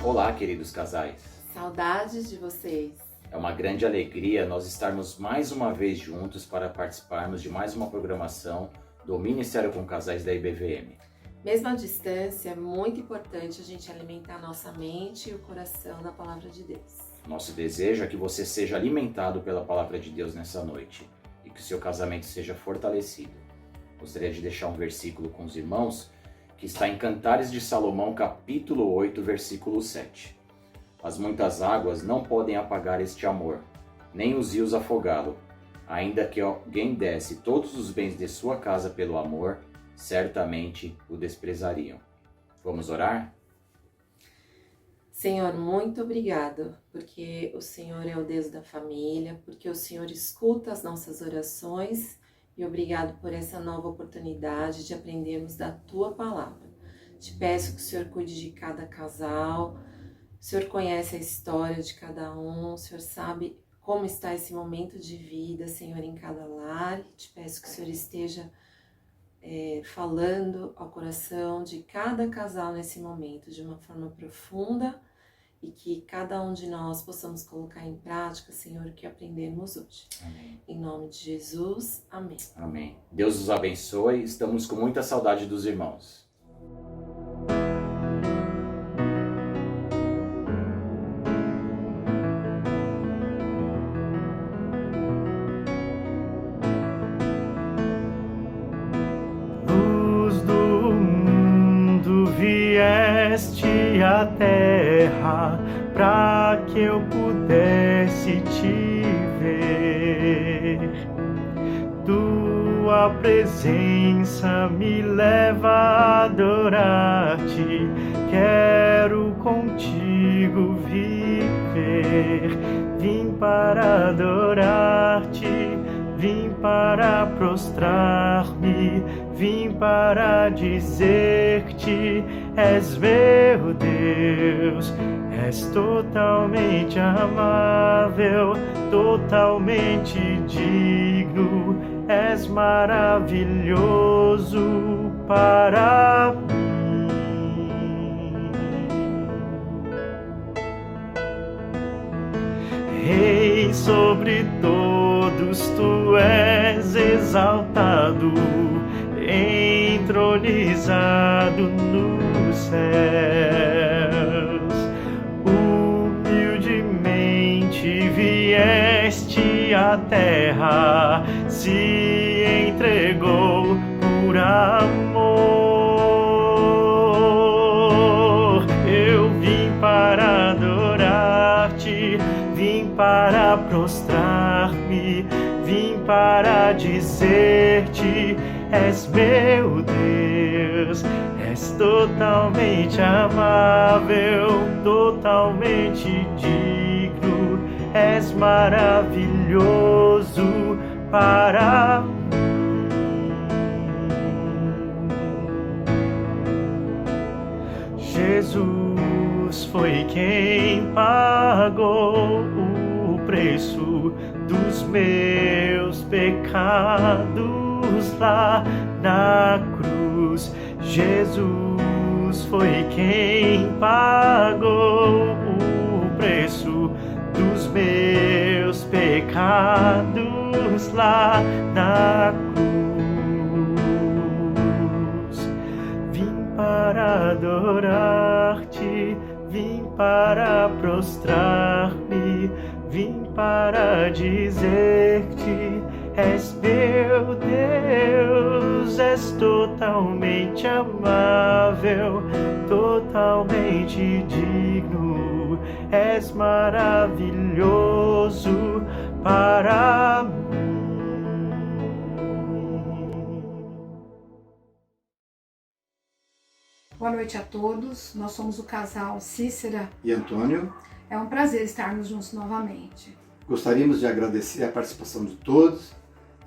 Olá, queridos casais. Saudades de vocês. É uma grande alegria nós estarmos mais uma vez juntos para participarmos de mais uma programação do Ministério com Casais da IBVM. Mesmo à distância, é muito importante a gente alimentar nossa mente e o coração da Palavra de Deus. Nosso desejo é que você seja alimentado pela Palavra de Deus nessa noite e que o seu casamento seja fortalecido. Gostaria de deixar um versículo com os irmãos que está em Cantares de Salomão, capítulo 8, versículo 7. As muitas águas não podem apagar este amor, nem os rios afogá-lo. Ainda que alguém desse todos os bens de sua casa pelo amor, certamente o desprezariam. Vamos orar? Senhor, muito obrigado, porque o Senhor é o Deus da família, porque o Senhor escuta as nossas orações e obrigado por essa nova oportunidade de aprendermos da Tua Palavra. Te peço que o Senhor cuide de cada casal, o Senhor conhece a história de cada um, o Senhor sabe como está esse momento de vida, Senhor, em cada lar. Te peço que o Senhor esteja falando ao coração de cada casal nesse momento de uma forma profunda e que cada um de nós possamos colocar em prática, Senhor, o que aprendemos hoje. Amém. Em nome de Jesus, amém. Amém. Deus os abençoe. Estamos com muita saudade dos irmãos. Vieste à terra para que eu pudesse te ver. Tua presença me leva a adorar-te. Quero contigo viver. Vim para adorar-te. Vim para prostrar-me, vim para dizer-te, és meu Deus, és totalmente amável, totalmente digno, és maravilhoso para mim. Rei sobre todos, tu és exaltado, entronizado nos céus. Humildemente vieste à terra, se entregou por amor. Eu vim para adorar-te, vim para prostrar-me, vim para dizer-te, és meu Deus, és totalmente amável, totalmente digno, és maravilhoso para mim. Jesus foi quem pagou o preço dos meus pecados lá na cruz. Jesus foi quem pagou o preço dos meus pecados lá na cruz. Vim para adorar-te, vim para prostrar-me, vim para dizer-te, és meu Deus, és totalmente amável, totalmente digno, és maravilhoso para mim. Boa noite a todos, nós somos o casal Cícera e Antônio. É um prazer estarmos juntos novamente. Gostaríamos de agradecer a participação de todos,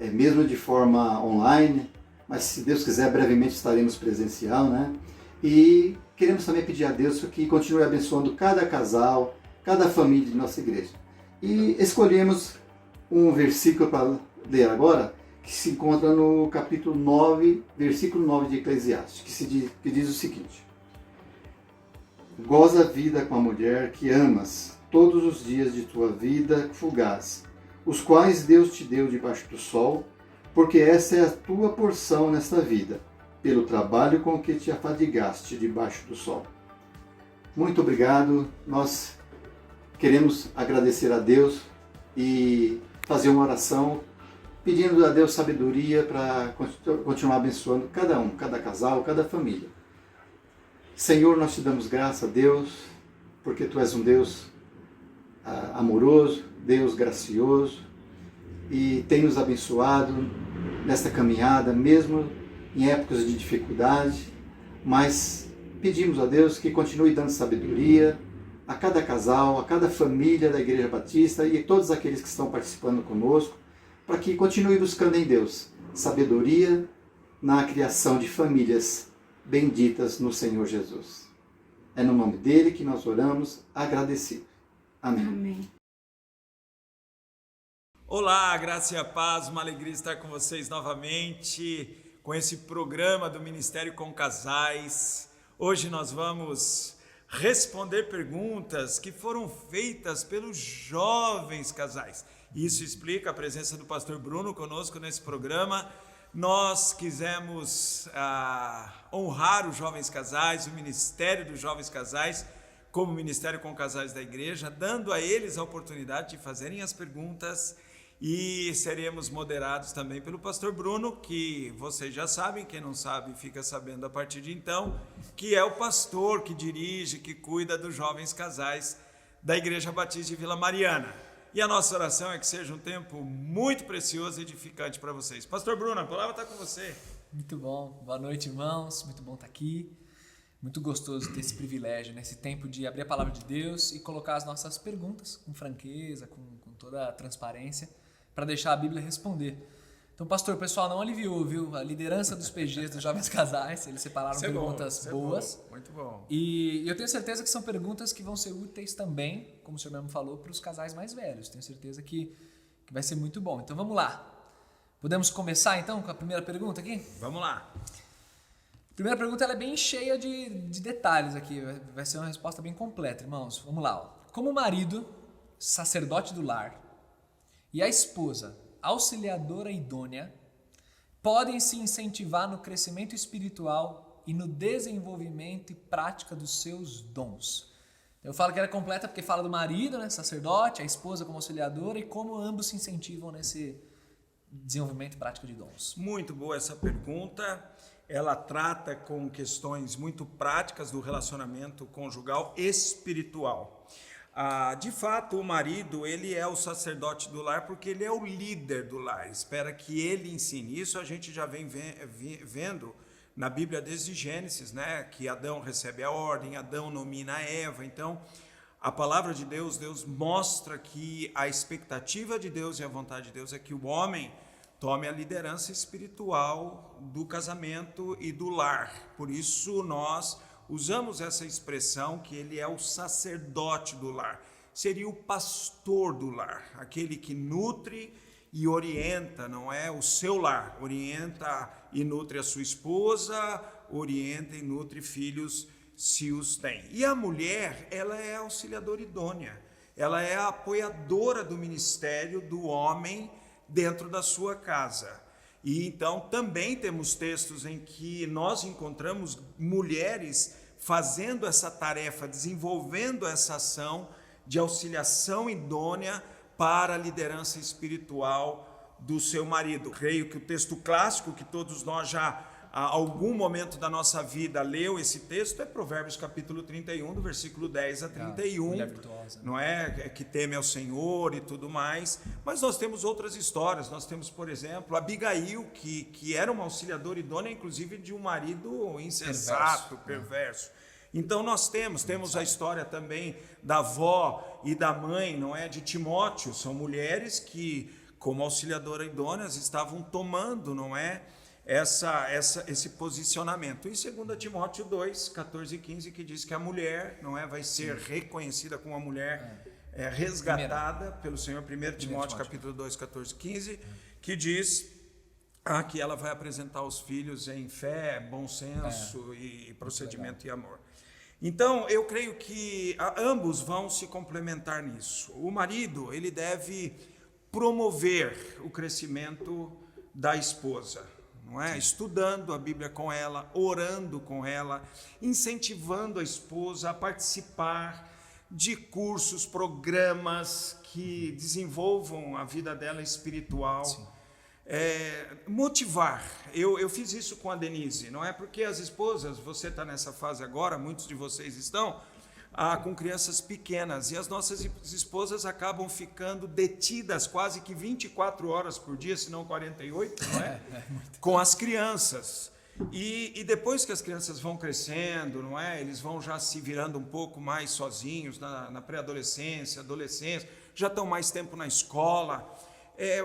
mesmo de forma online, mas se Deus quiser, brevemente estaremos presencial, né? E queremos também pedir a Deus que continue abençoando cada casal, cada família de nossa igreja. E escolhemos um versículo para ler agora, que se encontra no capítulo 9, versículo 9 de Eclesiastes, que diz o seguinte: Goza a vida com a mulher que amas todos os dias de tua vida fugaz, os quais Deus te deu debaixo do sol, porque essa é a tua porção nesta vida, pelo trabalho com que te afadigaste debaixo do sol. Muito obrigado. Nós queremos agradecer a Deus e fazer uma oração pedindo a Deus sabedoria para continuar abençoando cada um, cada casal, cada família. Senhor, nós te damos graça, Deus, porque Tu és um Deus amoroso, Deus gracioso, e tem nos abençoado nesta caminhada, mesmo em épocas de dificuldade, mas pedimos a Deus que continue dando sabedoria a cada casal, a cada família da Igreja Batista e a todos aqueles que estão participando conosco, para que continue buscando em Deus sabedoria na criação de famílias benditas no Senhor Jesus. É no nome dele que nós oramos, agradecido. Amém. Amém. Olá, graça e a paz, uma alegria estar com vocês novamente com esse programa do Ministério com Casais. Hoje nós vamos responder perguntas que foram feitas pelos jovens casais. Isso explica a presença do pastor Bruno conosco nesse programa. Nós quisemos honrar os jovens casais, o Ministério dos Jovens Casais, como Ministério com Casais da Igreja, dando a eles a oportunidade de fazerem as perguntas, e seremos moderados também pelo pastor Bruno, que vocês já sabem, quem não sabe fica sabendo a partir de então, que é o pastor que dirige, que cuida dos jovens casais da Igreja Batista de Vila Mariana. E a nossa oração é que seja um tempo muito precioso e edificante para vocês. Pastor Bruno, a palavra está com você. Muito bom. Boa noite, irmãos. Muito bom estar aqui. Muito gostoso ter esse privilégio, nesse tempo de abrir a palavra de Deus e colocar as nossas perguntas com franqueza, com toda a transparência, para deixar a Bíblia responder. Então, pastor, o pessoal não aliviou, viu? A liderança dos PGs, dos jovens casais, eles separaram perguntas boas. Bom, muito bom. E eu tenho certeza que são perguntas que vão ser úteis também, como o senhor mesmo falou, para os casais mais velhos. Tenho certeza que vai ser muito bom. Então, vamos lá. Podemos começar, então, com a primeira pergunta aqui? Vamos lá. A primeira pergunta ela é bem cheia de detalhes aqui. Vai ser uma resposta bem completa, irmãos. Vamos lá. Ó. Como o marido, sacerdote do lar, e a esposa, auxiliadora idônea, podem se incentivar no crescimento espiritual e no desenvolvimento e prática dos seus dons. Eu falo que ela é completa porque fala do marido, né, sacerdote, a esposa como auxiliadora, e como ambos se incentivam nesse desenvolvimento e prática de dons. Muito boa essa pergunta. Ela trata com questões muito práticas do relacionamento conjugal espiritual. De fato, o marido, ele é o sacerdote do lar porque ele é o líder do lar. Espera que ele ensine. Isso a gente já vem vendo na Bíblia desde Gênesis, né? Que Adão recebe a ordem, Adão nomina Eva. Então, a palavra de Deus, Deus mostra que a expectativa de Deus e a vontade de Deus é que o homem tome a liderança espiritual do casamento e do lar. Por isso nós usamos essa expressão que ele é o sacerdote do lar. Seria o pastor do lar, aquele que nutre e orienta, não é? O seu lar, orienta e nutre a sua esposa, orienta e nutre filhos, se os tem. E a mulher, ela é auxiliadora idônea, ela é a apoiadora do ministério do homem dentro da sua casa. E então também temos textos em que nós encontramos mulheres fazendo essa tarefa, desenvolvendo essa ação de auxiliação idônea para a liderança espiritual do seu marido. Creio que o texto clássico que todos nós já a algum momento da nossa vida leu esse texto é Provérbios capítulo 31, do versículo 10 a 31, não é? Que teme ao Senhor e tudo mais. Mas nós temos outras histórias. Nós temos, por exemplo, Abigail, que era uma auxiliadora idônea, inclusive de um marido insensato, perverso. Então nós temos a história também da avó e da mãe, não é? De Timóteo. São mulheres que, como auxiliadora idôneas, estavam tomando, não é? Esse posicionamento. E 2 Timóteo 2, 14 e 15, que diz que a mulher, não é, vai ser reconhecida como uma mulher resgatada pelo Senhor. 1 Timóteo capítulo 2, 14 e 15, que diz que ela vai apresentar os filhos em fé, bom senso e procedimento e amor. Então, eu creio que ambos vão se complementar nisso. O marido, ele deve promover o crescimento da esposa, não é? Estudando a Bíblia com ela, orando com ela, incentivando a esposa a participar de cursos, programas que desenvolvam a vida dela espiritual. Motivar. Eu fiz isso com a Denise, não é? Porque as esposas, você está nessa fase agora, muitos de vocês estão com crianças pequenas, e as nossas esposas acabam ficando detidas quase que 24 horas por dia, se não 48, não é? Com as crianças. E depois que as crianças vão crescendo, não é? Eles vão já se virando um pouco mais sozinhos na pré-adolescência, adolescência, já estão mais tempo na escola.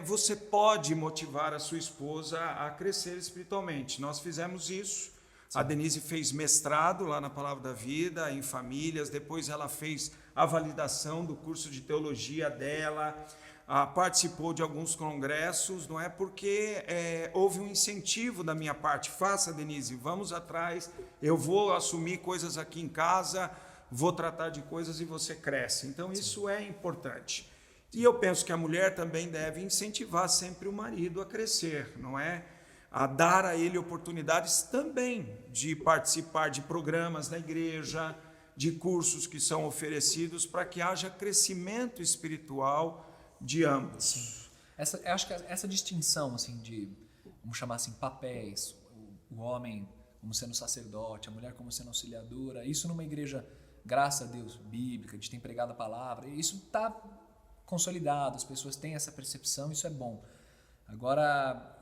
Você pode motivar a sua esposa a crescer espiritualmente. Nós fizemos isso. Sim. A Denise fez mestrado lá na Palavra da Vida, em famílias. Depois ela fez a validação do curso de teologia dela. Participou de alguns congressos, não é? Porque houve um incentivo da minha parte. Faça, Denise, vamos atrás. Eu vou assumir coisas aqui em casa, vou tratar de coisas e você cresce. Então, isso é importante. E eu penso que a mulher também deve incentivar sempre o marido a crescer, não é? A dar a ele oportunidades também de participar de programas na igreja, de cursos que são oferecidos para que haja crescimento espiritual de ambos. Sim. Eu acho que essa distinção, assim, de, vamos chamar assim, papéis, o homem como sendo sacerdote, a mulher como sendo auxiliadora, isso numa igreja, graças a Deus, bíblica, de ter pregado a palavra, isso está consolidado, as pessoas têm essa percepção, isso é bom. Agora,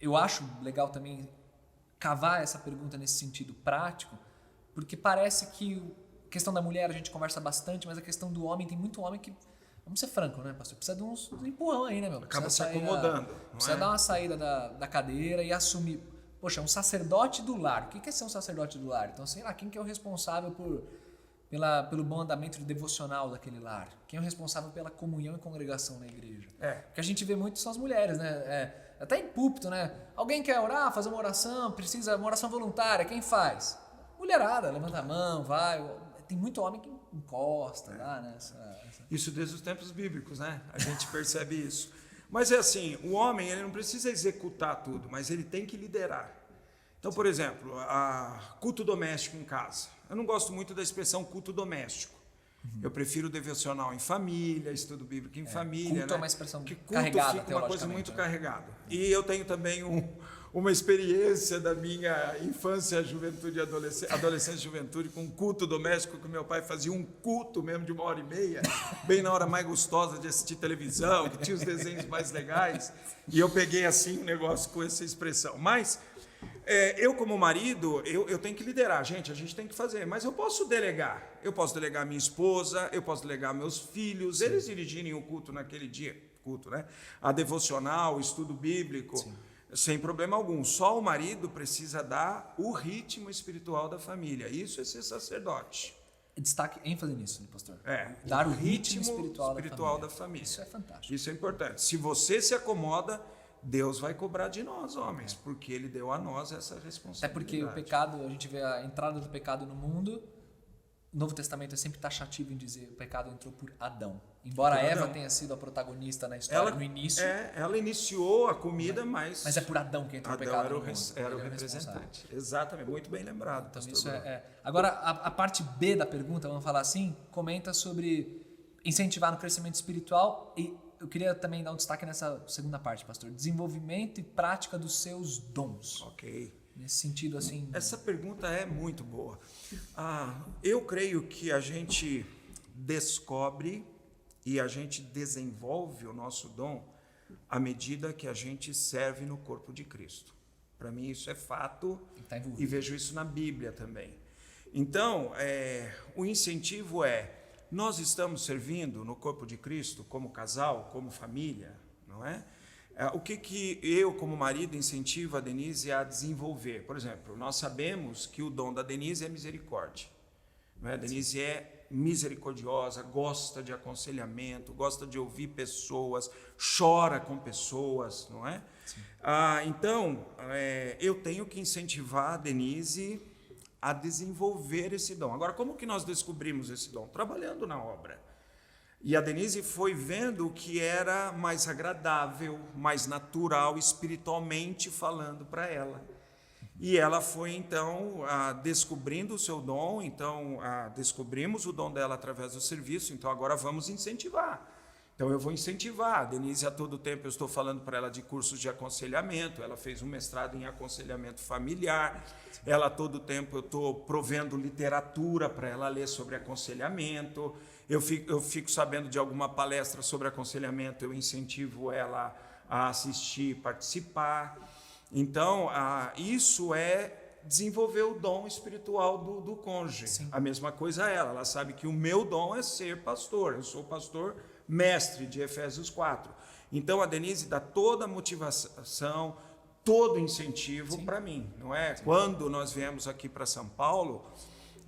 eu acho legal também cavar essa pergunta nesse sentido prático, porque parece que a questão da mulher a gente conversa bastante, mas a questão do homem, tem muito homem que, vamos ser franco, né, pastor? Precisa de uns empurrão aí, né, meu? Acaba se acomodando. Precisa dar uma saída da cadeira e assumir. Poxa, um sacerdote do lar. O que é ser um sacerdote do lar? Então, sei lá, quem que é o responsável pelo bom andamento devocional daquele lar? Quem é o responsável pela comunhão e congregação na igreja? O que a gente vê muito são as mulheres, né? Até em púlpito, né? Alguém quer orar, fazer uma oração, precisa uma oração voluntária, quem faz? Mulherada, levanta a mão, vai. Tem muito homem que encosta lá, né? Isso desde os tempos bíblicos, né? A gente percebe isso. Mas é assim, o homem ele não precisa executar tudo, mas ele tem que liderar. Então, por exemplo, culto doméstico em casa. Eu não gosto muito da expressão culto doméstico. Eu prefiro devocional em família, estudo bíblico em família. Culto né? é uma expressão que culto carregada, fica uma coisa muito né? carregada. E eu tenho também uma experiência da minha infância, juventude e adolescência e juventude com um culto doméstico que meu pai fazia um culto mesmo de 1h30, bem na hora mais gostosa de assistir televisão, que tinha os desenhos mais legais. E eu peguei assim um negócio com essa expressão. Mas eu como marido, eu tenho que liderar, gente, a gente tem que fazer, mas eu posso delegar minha esposa, eu posso delegar meus filhos, eles dirigirem o culto naquele dia, né? A devocional, o estudo bíblico, sem problema algum, só o marido precisa dar o ritmo espiritual da família, isso é ser sacerdote. Destaque, ênfase nisso, né, pastor? Dar o ritmo espiritual da família. Isso é fantástico. Isso é importante. Se você se acomoda, Deus vai cobrar de nós, homens, porque Ele deu a nós essa responsabilidade. É porque o pecado, a gente vê a entrada do pecado no mundo, o Novo Testamento é sempre taxativo em dizer que o pecado entrou por Adão. Embora Eva tenha sido a protagonista na história no início. Ela iniciou a comida, mas é por Adão que entrou o pecado no mundo. Era o representante. Exatamente, muito bem lembrado. Então, isso Agora, a parte B da pergunta, vamos falar assim, comenta sobre incentivar no crescimento espiritual e eu queria também dar um destaque nessa segunda parte, pastor. Desenvolvimento e prática dos seus dons. Ok. Nesse sentido, assim... Essa pergunta é muito boa. Eu creio que a gente descobre e a gente desenvolve o nosso dom à medida que a gente serve no corpo de Cristo. Para mim isso é fato e vejo isso na Bíblia também. Então, o incentivo nós estamos servindo no corpo de Cristo como casal, como família, não é? O que eu, como marido, incentivo a Denise a desenvolver? Por exemplo, nós sabemos que o dom da Denise é misericórdia. Não é? A Denise é misericordiosa, gosta de aconselhamento, gosta de ouvir pessoas, chora com pessoas, não é? Então, eu tenho que incentivar a Denise a desenvolver esse dom. Agora, como que nós descobrimos esse dom? Trabalhando na obra. E a Denise foi vendo o que era mais agradável, mais natural, espiritualmente falando para ela. E ela foi, então, descobrindo o seu dom. Então, descobrimos o dom dela através do serviço. Então, agora vamos incentivar. Então, eu vou incentivar. A Denise, a todo tempo, eu estou falando para ela de cursos de aconselhamento. Ela fez um mestrado em aconselhamento familiar. Ela, a todo tempo, eu estou provendo literatura para ela ler sobre aconselhamento. Eu fico sabendo de alguma palestra sobre aconselhamento, eu incentivo ela a assistir, participar. Então, isso é desenvolver o dom espiritual do cônjuge. Sim. A mesma coisa ela sabe que o meu dom é ser pastor, eu sou pastor mestre de Efésios 4. Então, a Denise dá toda a motivação, todo o incentivo para mim, não é? Sim. Quando nós viemos aqui para São Paulo,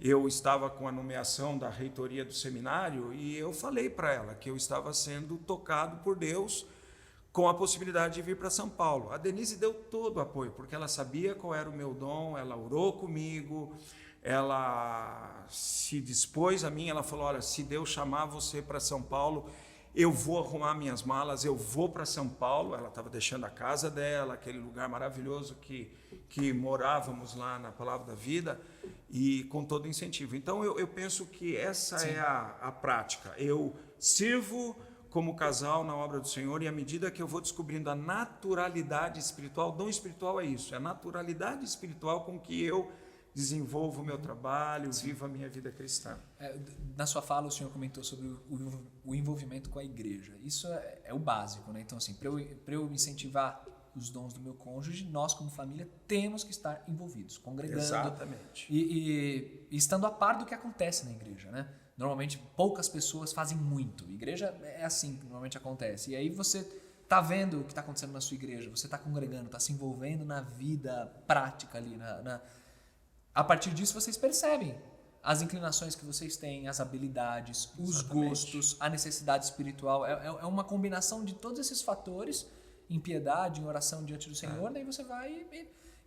eu estava com a nomeação da reitoria do seminário e eu falei para ela que eu estava sendo tocado por Deus com a possibilidade de vir para São Paulo. A Denise deu todo o apoio, porque ela sabia qual era o meu dom, ela orou comigo, ela se dispôs a mim, ela falou, olha, se Deus chamar você para São Paulo, eu vou arrumar minhas malas, eu vou para São Paulo. Ela estava deixando a casa dela, aquele lugar maravilhoso que morávamos lá na Palavra da Vida, e com todo o incentivo. Então, eu penso que essa Sim. é a prática. Eu sirvo como casal na obra do Senhor, e à medida que eu vou descobrindo a naturalidade espiritual, o dom espiritual é isso, é a naturalidade espiritual com que eu desenvolvo o meu trabalho, Sim. vivo a minha vida cristã. Na sua fala, o senhor comentou sobre o envolvimento com a igreja. Isso é o básico, né? Então, assim, para eu incentivar os dons do meu cônjuge, nós, como família, temos que estar envolvidos, congregando. Exatamente. E estando a par do que acontece na igreja, né? Normalmente, poucas pessoas fazem muito. Igreja é assim que normalmente acontece. E aí você está vendo o que está acontecendo na sua igreja, você está congregando, está se envolvendo na vida prática ali, a partir disso, vocês percebem as inclinações que vocês têm, as habilidades, os Exatamente. Gostos, a necessidade espiritual. É uma combinação de todos esses fatores, em piedade, em oração diante do Senhor, daí você vai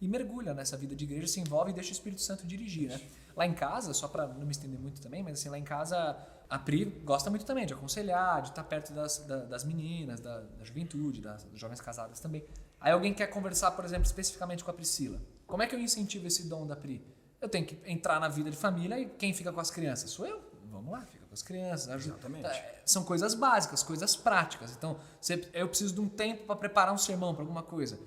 e mergulha nessa vida de igreja, se envolve e deixa o Espírito Santo dirigir, né? Lá em casa, só para não me estender muito também, mas assim, lá em casa a Pri gosta muito também de aconselhar, de estar perto das meninas, da juventude, das jovens casadas também. Aí alguém quer conversar, por exemplo, especificamente com a Priscila. Como é que eu incentivo esse dom da Pri? Eu tenho que entrar na vida de família e quem fica com as crianças? Sou eu. Vamos lá, fica com as crianças. Ajuda. Exatamente. São coisas básicas, coisas práticas. Então, eu preciso de um tempo para preparar um sermão para alguma coisa.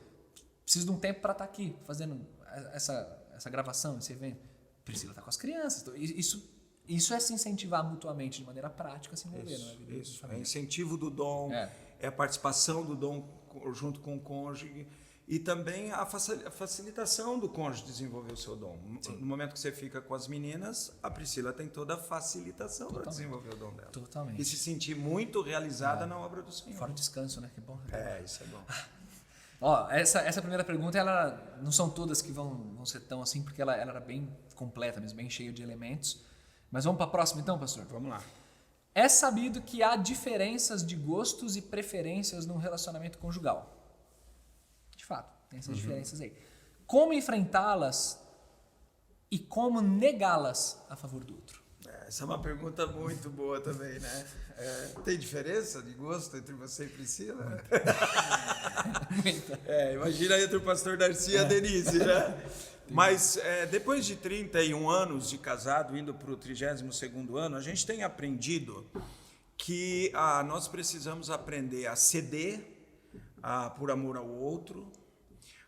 Preciso de um tempo para estar aqui fazendo essa gravação, esse evento. Priscila está com as crianças. Então, isso é se incentivar mutuamente de maneira prática, se envolver. Isso. É incentivo do dom, é a participação do dom junto com o cônjuge. E também a facilitação do cônjuge desenvolver o seu dom. Sim. No momento que você fica com as meninas, a Priscila tem toda a facilitação para desenvolver o dom dela. Totalmente. E se sentir muito realizada na obra do Senhor. Fora o descanso, né? Que bom. Isso é bom. Ó, essa primeira pergunta, ela não são todas que vão ser tão assim, porque ela era bem completa mesmo, bem cheia de elementos. Mas vamos para a próxima então, pastor? Vamos lá. É sabido que há diferenças de gostos e preferências no relacionamento conjugal. De fato, tem essas diferenças aí. Como enfrentá-las e como negá-las a favor do outro? Essa é uma pergunta muito boa também, né? Tem diferença de gosto entre você e Priscila? Muita. Imagina entre o pastor Darcy e a Denise, né? Mas depois de 31 anos de casado, indo para o 32º ano, a gente tem aprendido que nós precisamos aprender a ceder por amor ao outro.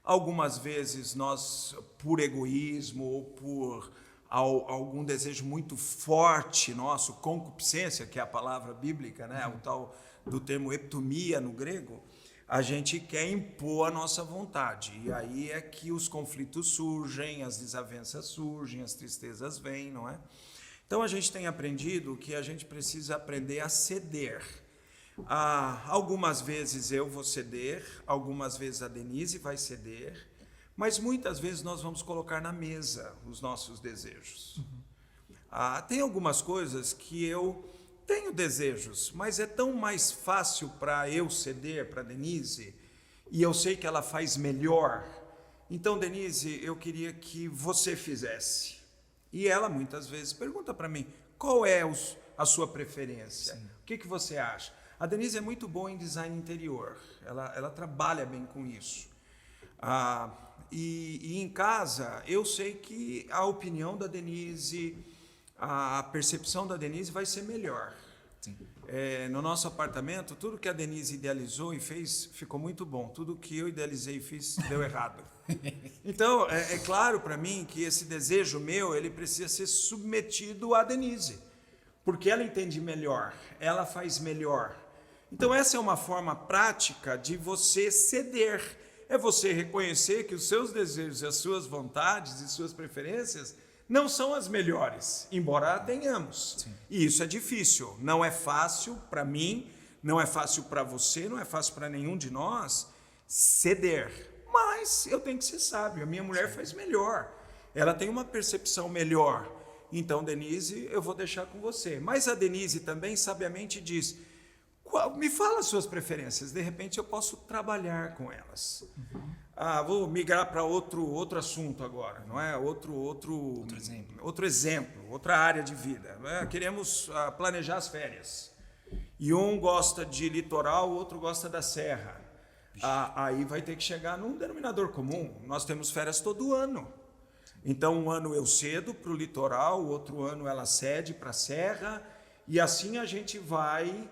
Algumas vezes nós, por egoísmo ou por algum desejo muito forte nosso, concupiscência, que é a palavra bíblica, né? O tal do termo eptomia no grego, a gente quer impor a nossa vontade. E aí é que os conflitos surgem, as desavenças surgem, as tristezas vêm, não é? Então a gente tem aprendido que a gente precisa aprender a ceder. Algumas vezes eu vou ceder, algumas vezes a Denise vai ceder, mas muitas vezes nós vamos colocar na mesa os nossos desejos. Tem algumas coisas que eu tenho desejos, mas é tão mais fácil para eu ceder para a Denise, e eu sei que ela faz melhor. Então, Denise, eu queria que você fizesse. E ela muitas vezes pergunta para mim, qual é a sua preferência? Sim. O que você acha? A Denise é muito boa em design interior, ela trabalha bem com isso. E em casa, eu sei que a opinião da Denise, a percepção da Denise vai ser melhor. Sim. No nosso apartamento, tudo que a Denise idealizou e fez ficou muito bom. Tudo que eu idealizei e fiz deu errado. Então, é claro para mim que esse desejo meu, ele precisa ser submetido à Denise. Porque ela entende melhor, ela faz melhor. Então, essa é uma forma prática de você ceder. É você reconhecer que os seus desejos, as suas vontades e suas preferências não são as melhores, embora a tenhamos. Sim. E isso é difícil. Não é fácil para mim, não é fácil para você, não é fácil para nenhum de nós ceder. Mas eu tenho que ser sábio. A minha mulher faz melhor. Ela tem uma percepção melhor. Então, Denise, eu vou deixar com você. Mas a Denise também sabiamente diz, me fala as suas preferências, de repente eu posso trabalhar com elas. Vou migrar para outro assunto agora, não é? Outro exemplo, outra área de vida. Queremos planejar as férias. E um gosta de litoral, o outro gosta da serra. Aí vai ter que chegar num denominador comum. Nós temos férias todo ano. Então, um ano eu cedo para o litoral, o outro ano ela cede para a serra, e assim a gente vai...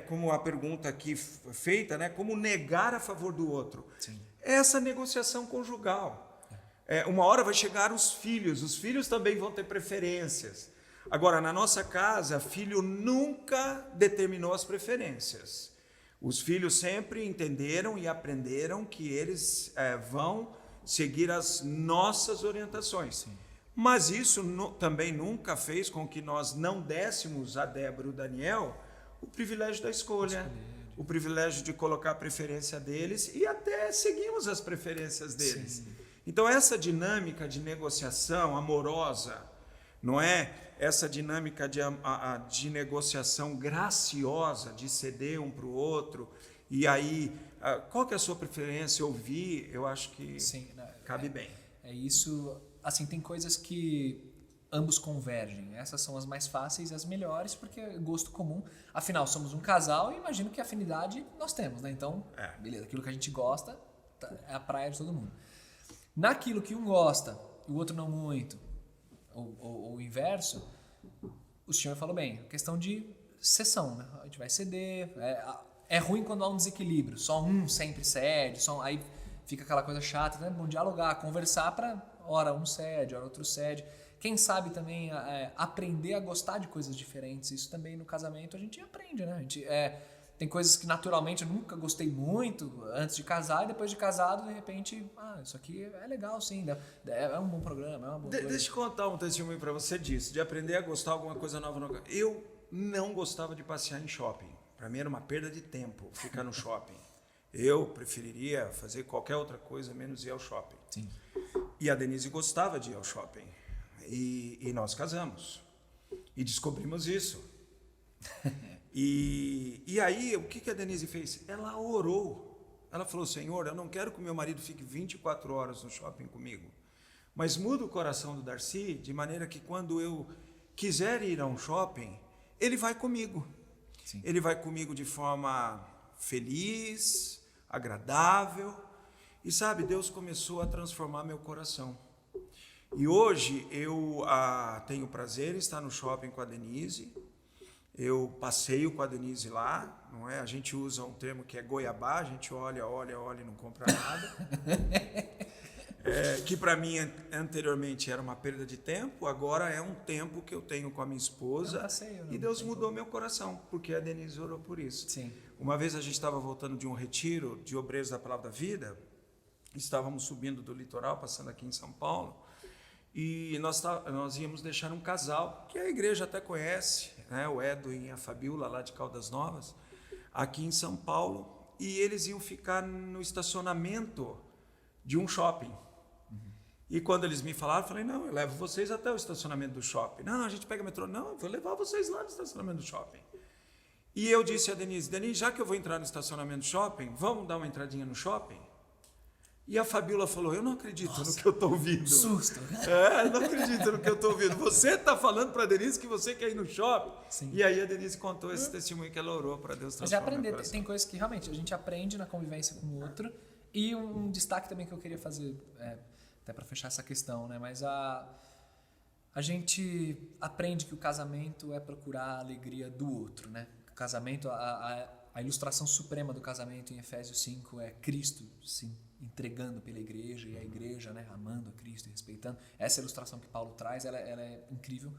como a pergunta aqui feita, né? Como negar a favor do outro. Sim. Essa negociação conjugal. Uma hora vai chegar os filhos também vão ter preferências. Agora, na nossa casa, filho nunca determinou as preferências. Os filhos sempre entenderam e aprenderam que eles vão seguir as nossas orientações. Sim. Mas isso também nunca fez com que nós não dessemos a Débora e o Daniel o privilégio da escolha, o privilégio de colocar a preferência deles e até seguimos as preferências deles. Sim. Então, essa dinâmica de negociação amorosa, não é? Essa dinâmica de negociação graciosa, de ceder um para o outro, e aí, qual que é a sua preferência? Ouvir, eu acho que Sim, cabe bem. É isso, assim, tem coisas que ambos convergem. Essas são as mais fáceis e as melhores, porque é gosto comum. Afinal, somos um casal e imagino que afinidade nós temos, né? Então, beleza, aquilo que a gente gosta é a praia de todo mundo. Naquilo que um gosta e o outro não muito, ou o inverso, o senhor falou bem, questão de cessão, né? A gente vai ceder, é ruim quando há um desequilíbrio, só um sempre cede, aí fica aquela coisa chata, né? Bom, dialogar, conversar para, ora um cede, ora outro cede. Quem sabe também aprender a gostar de coisas diferentes. Isso também no casamento a gente aprende, né? Tem coisas que naturalmente eu nunca gostei muito antes de casar, e depois de casado, de repente, isso aqui é legal sim, é um bom programa, é uma boa coisa. Deixa eu contar um testemunho para você disso, de aprender a gostar de alguma coisa nova. Eu não gostava de passear em shopping. Para mim era uma perda de tempo ficar no shopping. Eu preferiria fazer qualquer outra coisa menos ir ao shopping. Sim. E a Denise gostava de ir ao shopping. E nós casamos. E descobrimos isso. E aí, o que a Denise fez? Ela orou. Ela falou, Senhor, eu não quero que o meu marido fique 24 horas no shopping comigo. Mas muda o coração do Darcy, de maneira que quando eu quiser ir a um shopping, ele vai comigo. Sim. Ele vai comigo de forma feliz, agradável. E sabe, Deus começou a transformar meu coração. E hoje eu tenho prazer em estar no shopping com a Denise. Eu passeio com a Denise lá, não é? A gente usa um termo que é goiabá, a gente olha e não compra nada. Que para mim anteriormente era uma perda de tempo, agora é um tempo que eu tenho com a minha esposa. Passeio, e Deus mudou meu coração, porque a Denise orou por isso. Sim. Uma vez a gente estava voltando de um retiro de obreiros da Palavra da Vida, estávamos subindo do litoral, passando aqui em São Paulo, e nós íamos deixar um casal, que a igreja até conhece, né? O Edwin e a Fabiola, lá de Caldas Novas, aqui em São Paulo, e eles iam ficar no estacionamento de um shopping. E quando eles me falaram, eu falei, não, eu levo vocês até o estacionamento do shopping. Não, a gente pega metrô. Não, eu vou levar vocês lá no estacionamento do shopping. E eu disse a Denise, já que eu vou entrar no estacionamento do shopping, vamos dar uma entradinha no shopping? E a Fabíola falou, eu não acredito no que eu estou ouvindo. Susto. Não acredito no que eu estou ouvindo. Você está falando para a Denise que você quer ir no shopping? Sim. E aí a Denise contou esse testemunho que ela orou para Deus Mas é transformar aprender, o coração. tem coisas que realmente a gente aprende na convivência com o outro. E um destaque também que eu queria fazer, até para fechar essa questão, né? Mas a gente aprende que o casamento é procurar a alegria do outro, né? O casamento, a ilustração suprema do casamento em Efésios 5 é Cristo se entregando pela igreja, e a igreja, né, amando a Cristo e respeitando. Essa ilustração que Paulo traz, ela é incrível.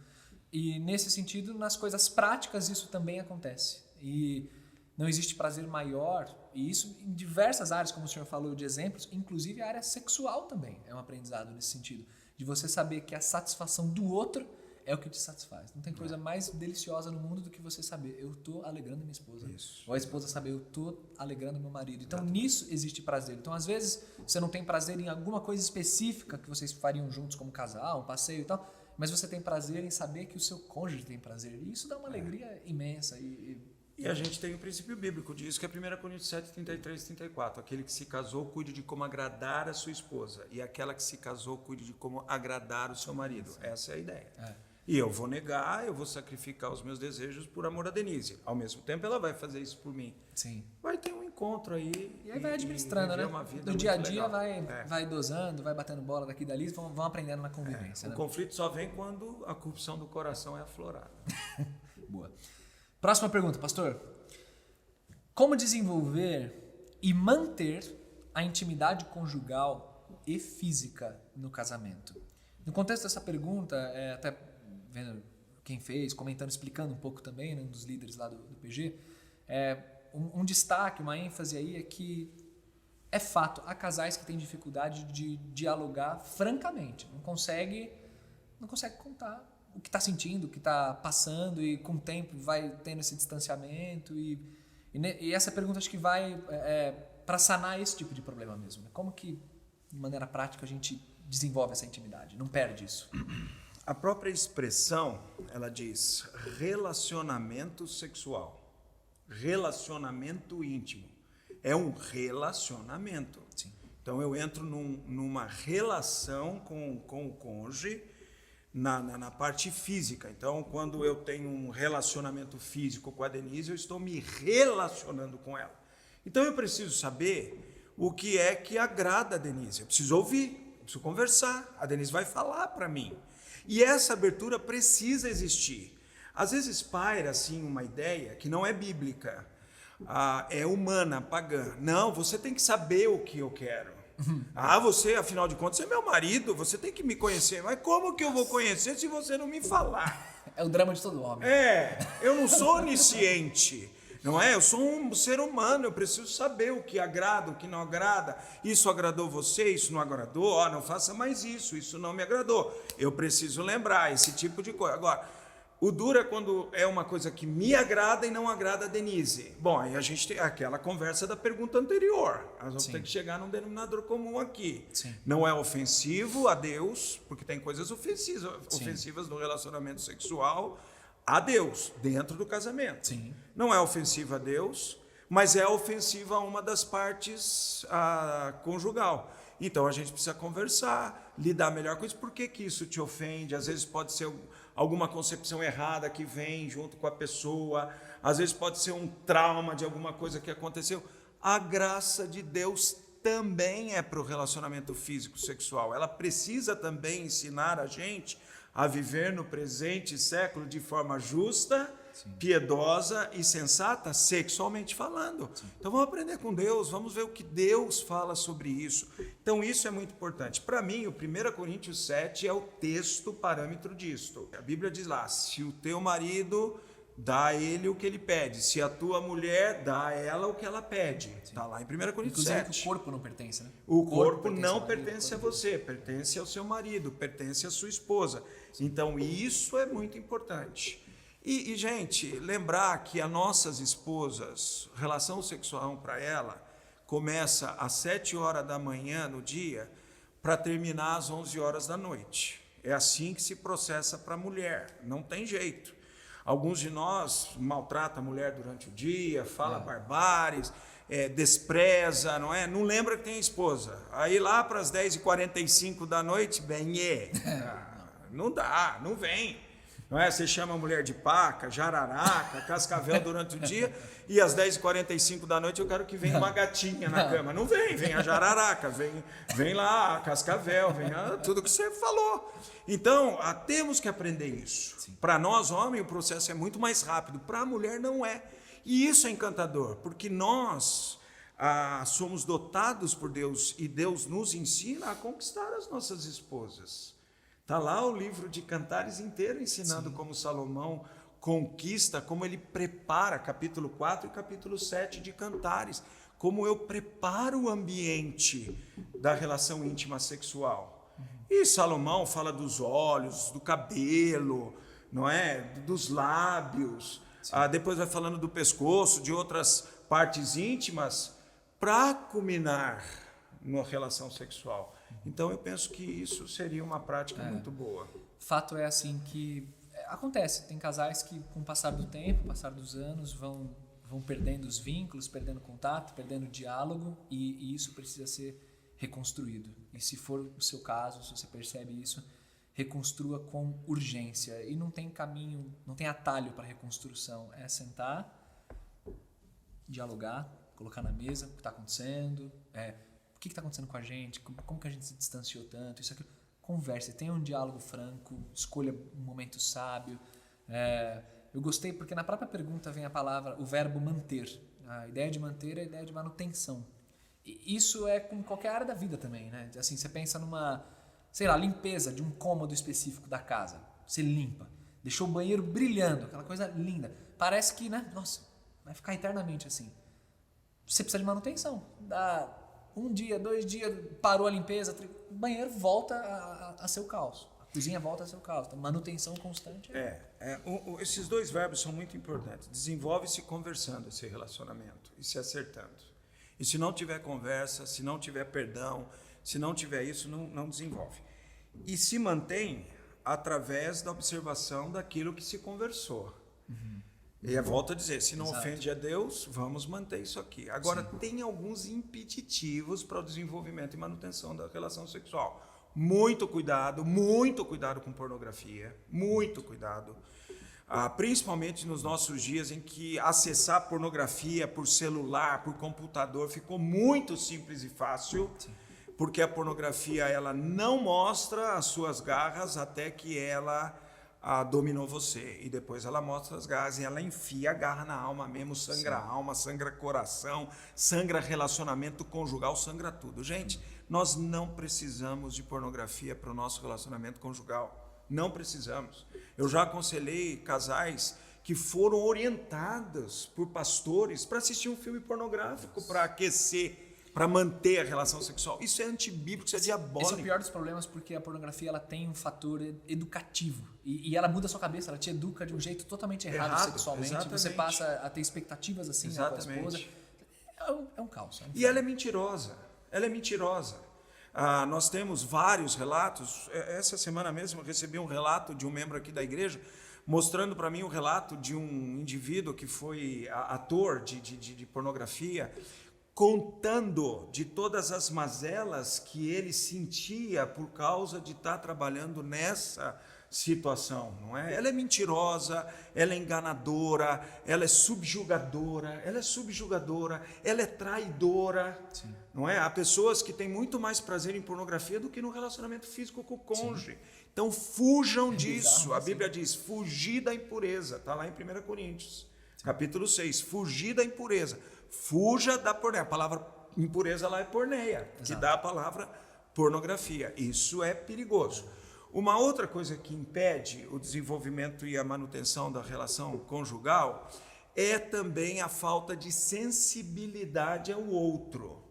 E nesse sentido, nas coisas práticas, isso também acontece. E não existe prazer maior, e isso em diversas áreas, como o senhor falou de exemplos, inclusive a área sexual também é um aprendizado nesse sentido, de você saber que a satisfação do outro é o que te satisfaz. Não tem coisa mais deliciosa no mundo do que você saber, eu estou alegrando minha esposa. Isso. Ou a esposa saber, eu estou alegrando meu marido. Então nisso existe prazer. Então às vezes você não tem prazer em alguma coisa específica que vocês fariam juntos como casal, um passeio e tal, mas você tem prazer em saber que o seu cônjuge tem prazer. E isso dá uma alegria imensa. E a gente tem o princípio bíblico disso, que é 1 Coríntios 7, 33 e 34. Aquele que se casou, cuide de como agradar a sua esposa. E aquela que se casou, cuide de como agradar o seu marido. Essa é a ideia. E eu vou negar, eu vou sacrificar os meus desejos por amor a Denise. Ao mesmo tempo, ela vai fazer isso por mim. Sim. Vai ter um encontro aí. E aí vai administrando, né? No dia a dia vai dosando, vai batendo bola daqui e dali, vão aprendendo na convivência. O conflito só vem quando a corrupção do coração é aflorada. Boa. Próxima pergunta, pastor. Como desenvolver e manter a intimidade conjugal e física no casamento? No contexto dessa pergunta, até vendo quem fez, comentando, explicando um pouco também, né, um dos líderes lá do PG, um destaque, uma ênfase aí é que é fato, há casais que têm dificuldade de dialogar francamente, não consegue contar o que está sentindo, o que está passando, e com o tempo vai tendo esse distanciamento, e essa pergunta acho que vai para sanar esse tipo de problema mesmo, né? Como que, de maneira prática, a gente desenvolve essa intimidade, não perde isso? A própria expressão, ela diz relacionamento sexual, relacionamento íntimo. É um relacionamento. Sim. Então eu entro numa relação com o cônjuge na parte física. Então, quando eu tenho um relacionamento físico com a Denise, eu estou me relacionando com ela. Então eu preciso saber o que é que agrada a Denise. Eu preciso ouvir, eu preciso conversar. A Denise vai falar para mim. E essa abertura precisa existir. Às vezes paira assim uma ideia que não é bíblica, é humana, pagã. Não, você tem que saber o que eu quero. Você, afinal de contas, é meu marido, você tem que me conhecer. Mas como que eu vou conhecer se você não me falar? É o drama de todo homem. Eu não sou onisciente. Não é? Eu sou um ser humano, eu preciso saber o que agrada, o que não agrada. Isso agradou você, isso não agradou, não faça mais isso não me agradou. Eu preciso lembrar esse tipo de coisa. Agora, o duro é quando é uma coisa que me agrada e não agrada a Denise. Bom, aí a gente tem aquela conversa da pergunta anterior. Nós vamos ter que chegar num denominador comum aqui. Sim. Não é ofensivo a Deus, porque tem coisas ofensivas no relacionamento sexual, a Deus, dentro do casamento. Sim. Não é ofensiva a Deus, mas é ofensiva a uma das partes conjugal. Então a gente precisa conversar, lidar melhor com isso. Por que isso te ofende? Às vezes pode ser alguma concepção errada que vem junto com a pessoa, às vezes pode ser um trauma de alguma coisa que aconteceu. A graça de Deus também é para o relacionamento físico sexual. Ela precisa também ensinar a gente a viver no presente século de forma justa, piedosa e sensata, sexualmente falando. Então vamos aprender com Deus, vamos ver o que Deus fala sobre isso. Então isso é muito importante. Para mim, o 1 Coríntios 7 é o texto parâmetro disto. A Bíblia diz lá, se o teu marido dá a ele o que ele pede, se a tua mulher dá a ela o que ela pede. Está lá em 1 Coríntios 7. Inclusive o corpo não pertence, né? O corpo não pertence a você, pertence ao seu marido, pertence à sua esposa. Então isso é muito importante. E, gente, lembrar que as nossas esposas, relação sexual para ela, começa às 7 horas da manhã no dia para terminar às 11 horas da noite. É assim que se processa para a mulher, não tem jeito. Alguns de nós maltratam a mulher durante o dia, fala barbáries, despreza, não é? Não lembra que tem esposa. Aí lá para as 10h45 da noite, não dá, não vem. Não é? Você chama a mulher de paca, jararaca, cascavel durante o dia, e às 10h45 da noite eu quero que venha uma gatinha na cama. Não vem a jararaca, vem lá a cascavel, tudo que você falou. Então, temos que aprender isso. Para nós, homem, o processo é muito mais rápido. Para a mulher, não é. E isso é encantador, porque nós somos dotados por Deus e Deus nos ensina a conquistar as nossas esposas. Está lá o livro de Cantares inteiro ensinando como Salomão conquista, como ele prepara, capítulo 4 e capítulo 7 de Cantares, como eu preparo o ambiente da relação íntima sexual. E Salomão fala dos olhos, do cabelo, não é? Dos lábios, depois vai falando do pescoço, de outras partes íntimas, para culminar na relação sexual. Então eu penso que isso seria uma prática muito boa. Fato é assim que acontece, tem casais que com o passar do tempo, passar dos anos, vão perdendo os vínculos, perdendo contato, perdendo o diálogo, e isso precisa ser reconstruído. E se for o seu caso, se você percebe isso, reconstrua com urgência. E não tem caminho, não tem atalho para reconstrução. É sentar, dialogar, colocar na mesa o que está acontecendo, o que está acontecendo com a gente, como que a gente se distanciou tanto, isso aqui. Converse, tenha um diálogo franco, escolha um momento sábio. Eu gostei porque na própria pergunta vem o verbo manter. A ideia de manter é a ideia de manutenção. E isso é com qualquer área da vida também, né? Assim, você pensa numa, limpeza de um cômodo específico da casa. Você limpa, deixou o banheiro brilhando, aquela coisa linda. Parece que, nossa, vai ficar eternamente assim. Você precisa de manutenção. Dá 1 dia, 2 dias, parou a limpeza, o banheiro volta a seu caos. A cozinha volta a seu caos. Então, manutenção constante. Esses 2 verbos são muito importantes. Desenvolve-se conversando esse relacionamento e se acertando. E se não tiver conversa, se não tiver perdão, se não tiver isso, não desenvolve. E se mantém através da observação daquilo que se conversou. E volto a dizer, se não ofende a Deus, vamos manter isso aqui. Agora, tem alguns impeditivos para o desenvolvimento e manutenção da relação sexual. Muito cuidado com pornografia, muito cuidado. Principalmente nos nossos dias em que acessar pornografia por celular, por computador, ficou muito simples e fácil, porque a pornografia ela não mostra as suas garras até que ela dominou você, e depois ela mostra as garras e ela enfia a garra na alma mesmo, sangra a alma, sangra coração, sangra relacionamento conjugal, sangra tudo. Gente, nós não precisamos de pornografia para o nosso relacionamento conjugal. Não precisamos. Eu já aconselhei casais que foram orientados por pastores para assistir um filme pornográfico, para aquecer, para manter a relação sexual. Isso é antibíblico, isso é diabólico. Esse é o pior dos problemas, porque a pornografia ela tem um fator educativo. E ela muda a sua cabeça, ela te educa de um jeito totalmente errado sexualmente. Exatamente. Você passa a ter expectativas assim com a esposa. É um caos. E ela é mentirosa. Nós temos vários relatos. Essa semana mesmo eu recebi um relato de um membro aqui da igreja mostrando para mim o relato de um indivíduo que foi ator de pornografia, contando de todas as mazelas que ele sentia por causa de estar trabalhando nessa situação, não é? Ela é mentirosa, ela é enganadora, ela é subjugadora, ela é traidora, não é? Há pessoas que têm muito mais prazer em pornografia do que no relacionamento físico com o cônjuge. Então fujam disso. A Bíblia diz, fugir da impureza, está lá em 1 Coríntios, capítulo 6, fugir da impureza. Fuja da porneia. A palavra impureza lá é porneia, que dá a palavra pornografia. Isso é perigoso. Uma outra coisa que impede o desenvolvimento e a manutenção da relação conjugal é também a falta de sensibilidade ao outro.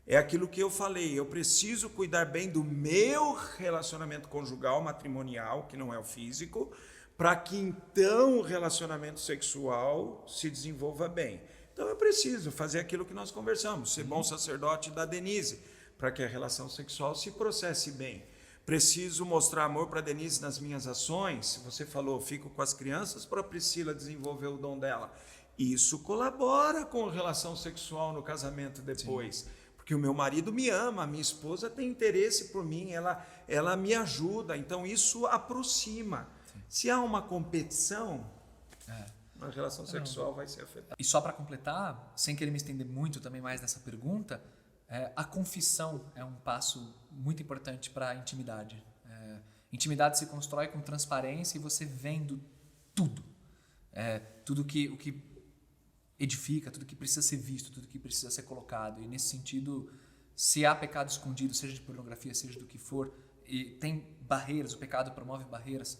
É aquilo que eu falei, eu preciso cuidar bem do meu relacionamento conjugal, matrimonial, que não é o físico, para que então o relacionamento sexual se desenvolva bem. Então eu preciso fazer aquilo que nós conversamos, ser bom sacerdote da Denise, para que a relação sexual se processe bem. Preciso mostrar amor para a Denise nas minhas ações. Você falou, fico com as crianças para a Priscila desenvolver o dom dela. Isso colabora com a relação sexual no casamento depois. Sim. Porque o meu marido me ama, a minha esposa tem interesse por mim, ela me ajuda. Então isso aproxima. Sim. Se há uma competição, a relação sexual vai ser afetada. E só para completar, sem querer me estender muito também mais nessa pergunta, a confissão é um passo muito importante para a intimidade. Intimidade se constrói com transparência e você vendo tudo. Tudo o que edifica, tudo que precisa ser visto, tudo que precisa ser colocado. E nesse sentido, se há pecado escondido, seja de pornografia, seja do que for, e tem barreiras, o pecado promove barreiras,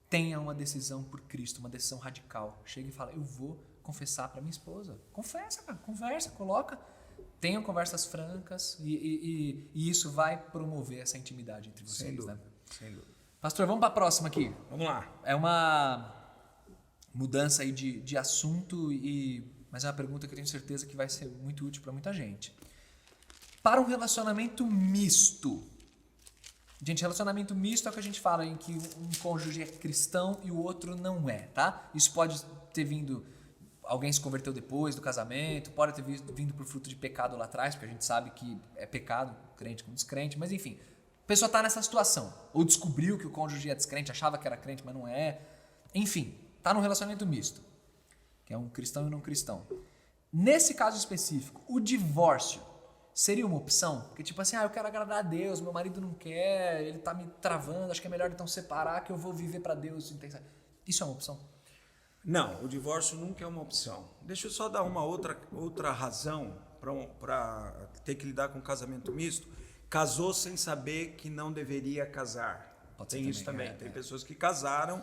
tenha uma decisão por Cristo, uma decisão radical. Chega e fala, eu vou confessar para minha esposa. Confessa, cara, conversa, coloca. Tenham conversas francas e isso vai promover essa intimidade entre vocês. Sem dúvida, né? Sem dúvida. Pastor, vamos para a próxima aqui. Vamos lá. É uma mudança aí de assunto, mas é uma pergunta que eu tenho certeza que vai ser muito útil para muita gente. Para um relacionamento misto. Gente, relacionamento misto é o que a gente fala em que um cônjuge é cristão e o outro não é, tá? Isso pode ter vindo, alguém se converteu depois do casamento, pode ter vindo por fruto de pecado lá atrás, porque a gente sabe que é pecado, crente com descrente, mas enfim, a pessoa está nessa situação, ou descobriu que o cônjuge é descrente, achava que era crente, mas não é, enfim, está num relacionamento misto, que é um cristão e um não cristão. Nesse caso específico, o divórcio seria uma opção? Porque tipo assim, eu quero agradar a Deus, meu marido não quer, ele tá me travando, acho que é melhor então separar, que eu vou viver para Deus. Isso é uma opção? Não, o divórcio nunca é uma opção. Deixa eu só dar uma outra razão para ter que lidar com o casamento misto. Casou sem saber que não deveria casar. Tem isso também. Tem pessoas que casaram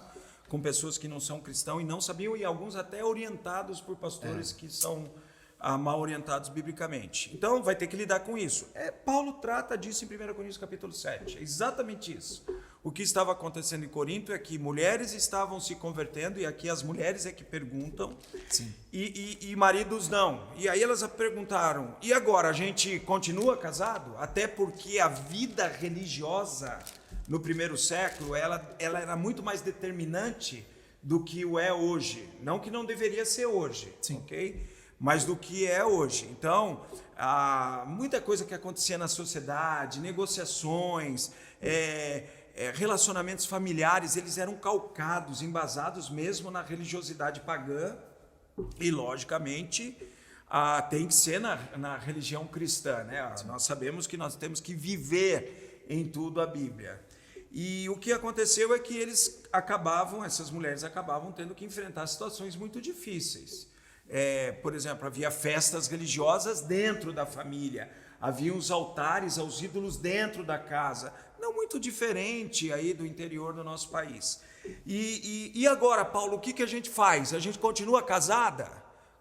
com pessoas que não são cristãos e não sabiam, e alguns até orientados por pastores que são mal orientados biblicamente. Então, vai ter que lidar com isso. Paulo trata disso em 1 Coríntios capítulo 7. É exatamente isso. O que estava acontecendo em Corinto é que mulheres estavam se convertendo, e aqui as mulheres é que perguntam, sim. E maridos não. E aí elas perguntaram, e agora, a gente continua casado? Até porque a vida religiosa no primeiro século, ela era muito mais determinante do que o é hoje. Não que não deveria ser hoje, sim. Ok? Mas do que é hoje. Então, muita coisa que acontecia na sociedade, negociações, relacionamentos familiares, eles eram calcados, embasados mesmo na religiosidade pagã e, logicamente, tem que ser na religião cristã, né? Nós sabemos que nós temos que viver em tudo a Bíblia. E o que aconteceu é que essas mulheres acabavam tendo que enfrentar situações muito difíceis. Por exemplo, havia festas religiosas dentro da família, havia os altares aos ídolos dentro da casa, não muito diferente aí do interior do nosso país. E agora, Paulo, o que a gente faz? A gente continua casada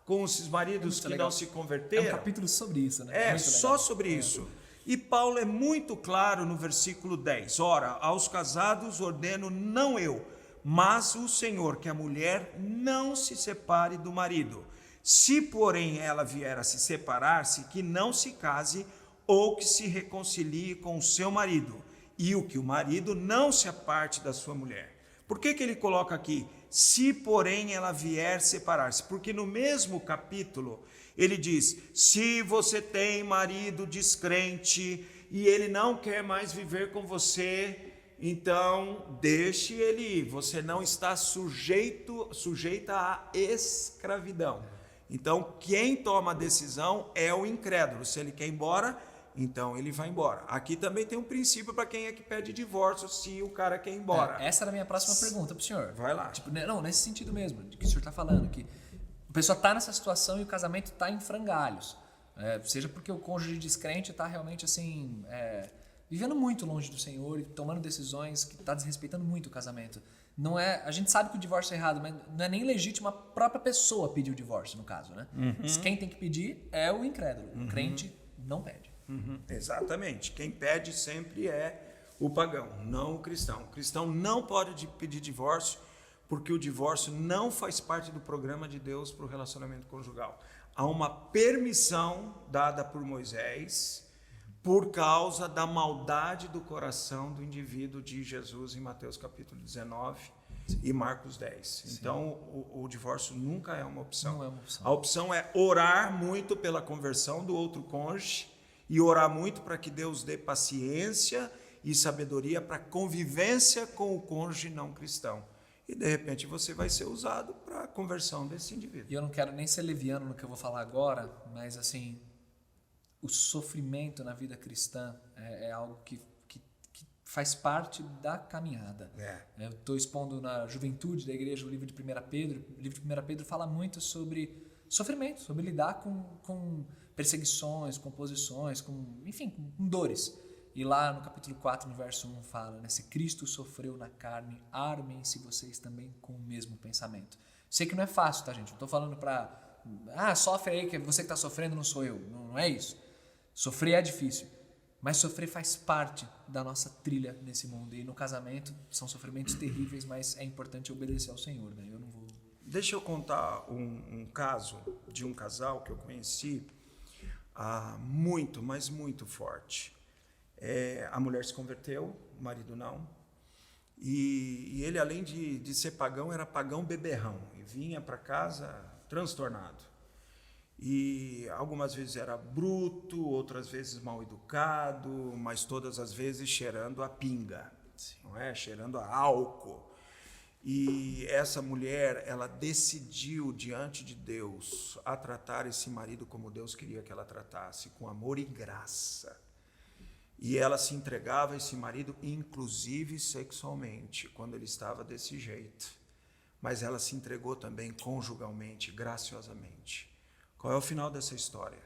com esses maridos que não se converteram? É um capítulo sobre isso, né? Só sobre isso. E Paulo é muito claro no versículo 10. Ora, aos casados ordeno não eu, mas o Senhor, que a mulher não se separe do marido. Se, porém, ela vier a se separar-se, que não se case ou que se reconcilie com o seu marido, e o que o marido não se aparte da sua mulher. Por que ele coloca aqui, se, porém, ela vier separar-se? Porque no mesmo capítulo, ele diz, se você tem marido descrente e ele não quer mais viver com você, então deixe ele ir, você não está sujeita à escravidão. Então, quem toma a decisão é o incrédulo. Se ele quer ir embora, então ele vai embora. Aqui também tem um princípio para quem é que pede divórcio, se o cara quer ir embora. Essa era a minha próxima pergunta para o senhor. Vai lá. Não, nesse sentido mesmo, de que o senhor está falando, que a pessoa está nessa situação e o casamento está em frangalhos. Seja porque o cônjuge descrente está realmente assim, vivendo muito longe do Senhor e tomando decisões que está desrespeitando muito o casamento. Não é, a gente sabe que o divórcio é errado, mas não é nem legítimo a própria pessoa pedir o divórcio, no caso, né? Uhum. Quem tem que pedir é o incrédulo. O crente não pede. Uhum. Exatamente. Quem pede sempre é o pagão, não o cristão. O cristão não pode pedir divórcio, porque o divórcio não faz parte do programa de Deus para o relacionamento conjugal. Há uma permissão dada por Moisés por causa da maldade do coração do indivíduo de Jesus em Mateus capítulo 19, e Marcos 10. Então, o divórcio nunca é uma opção. Não é uma opção. A opção é orar muito pela conversão do outro cônjuge e orar muito para que Deus dê paciência e sabedoria para convivência com o cônjuge não cristão. E, de repente, você vai ser usado para a conversão desse indivíduo. E eu não quero nem ser leviano no que eu vou falar agora, mas, assim, o sofrimento na vida cristã é algo que faz parte da caminhada. Eu estou expondo na juventude da igreja o livro de 1 Pedro. O livro de 1 Pedro fala muito sobre sofrimento, sobre lidar com perseguições, com oposições, enfim, com dores. E lá no capítulo 4, no verso 1, fala, né, se Cristo sofreu na carne, armem-se vocês também com o mesmo pensamento. Sei que não é fácil, tá, gente? Não estou falando para... sofre aí, que você que está sofrendo não sou eu. Não é isso. Sofrer é difícil. Mas sofrer faz parte da nossa trilha nesse mundo. E no casamento são sofrimentos terríveis, mas é importante obedecer ao Senhor, né? Eu não vou... Deixa eu contar um caso de um casal que eu conheci muito, mas muito forte. A mulher se converteu, o marido não. E ele, além de ser pagão, era pagão beberrão. E vinha para casa transtornado. E algumas vezes era bruto, outras vezes mal educado, mas todas as vezes cheirando a pinga, não é? Cheirando a álcool. E essa mulher, ela decidiu diante de Deus a tratar esse marido como Deus queria que ela tratasse, com amor e graça. E ela se entregava a esse marido, inclusive sexualmente, quando ele estava desse jeito. Mas ela se entregou também conjugalmente, graciosamente. Qual é o final dessa história?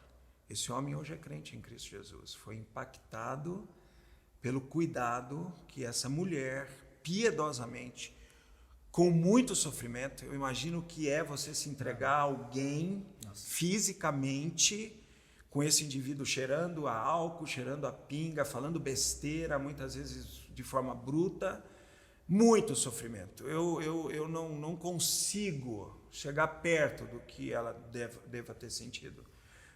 Esse homem hoje é crente em Cristo Jesus. Foi impactado pelo cuidado que essa mulher, piedosamente, com muito sofrimento, eu imagino que é você se entregar a alguém fisicamente, com esse indivíduo cheirando a álcool, cheirando a pinga, falando besteira, muitas vezes de forma bruta, muito sofrimento. Eu não consigo chegar perto do que ela deva ter sentido.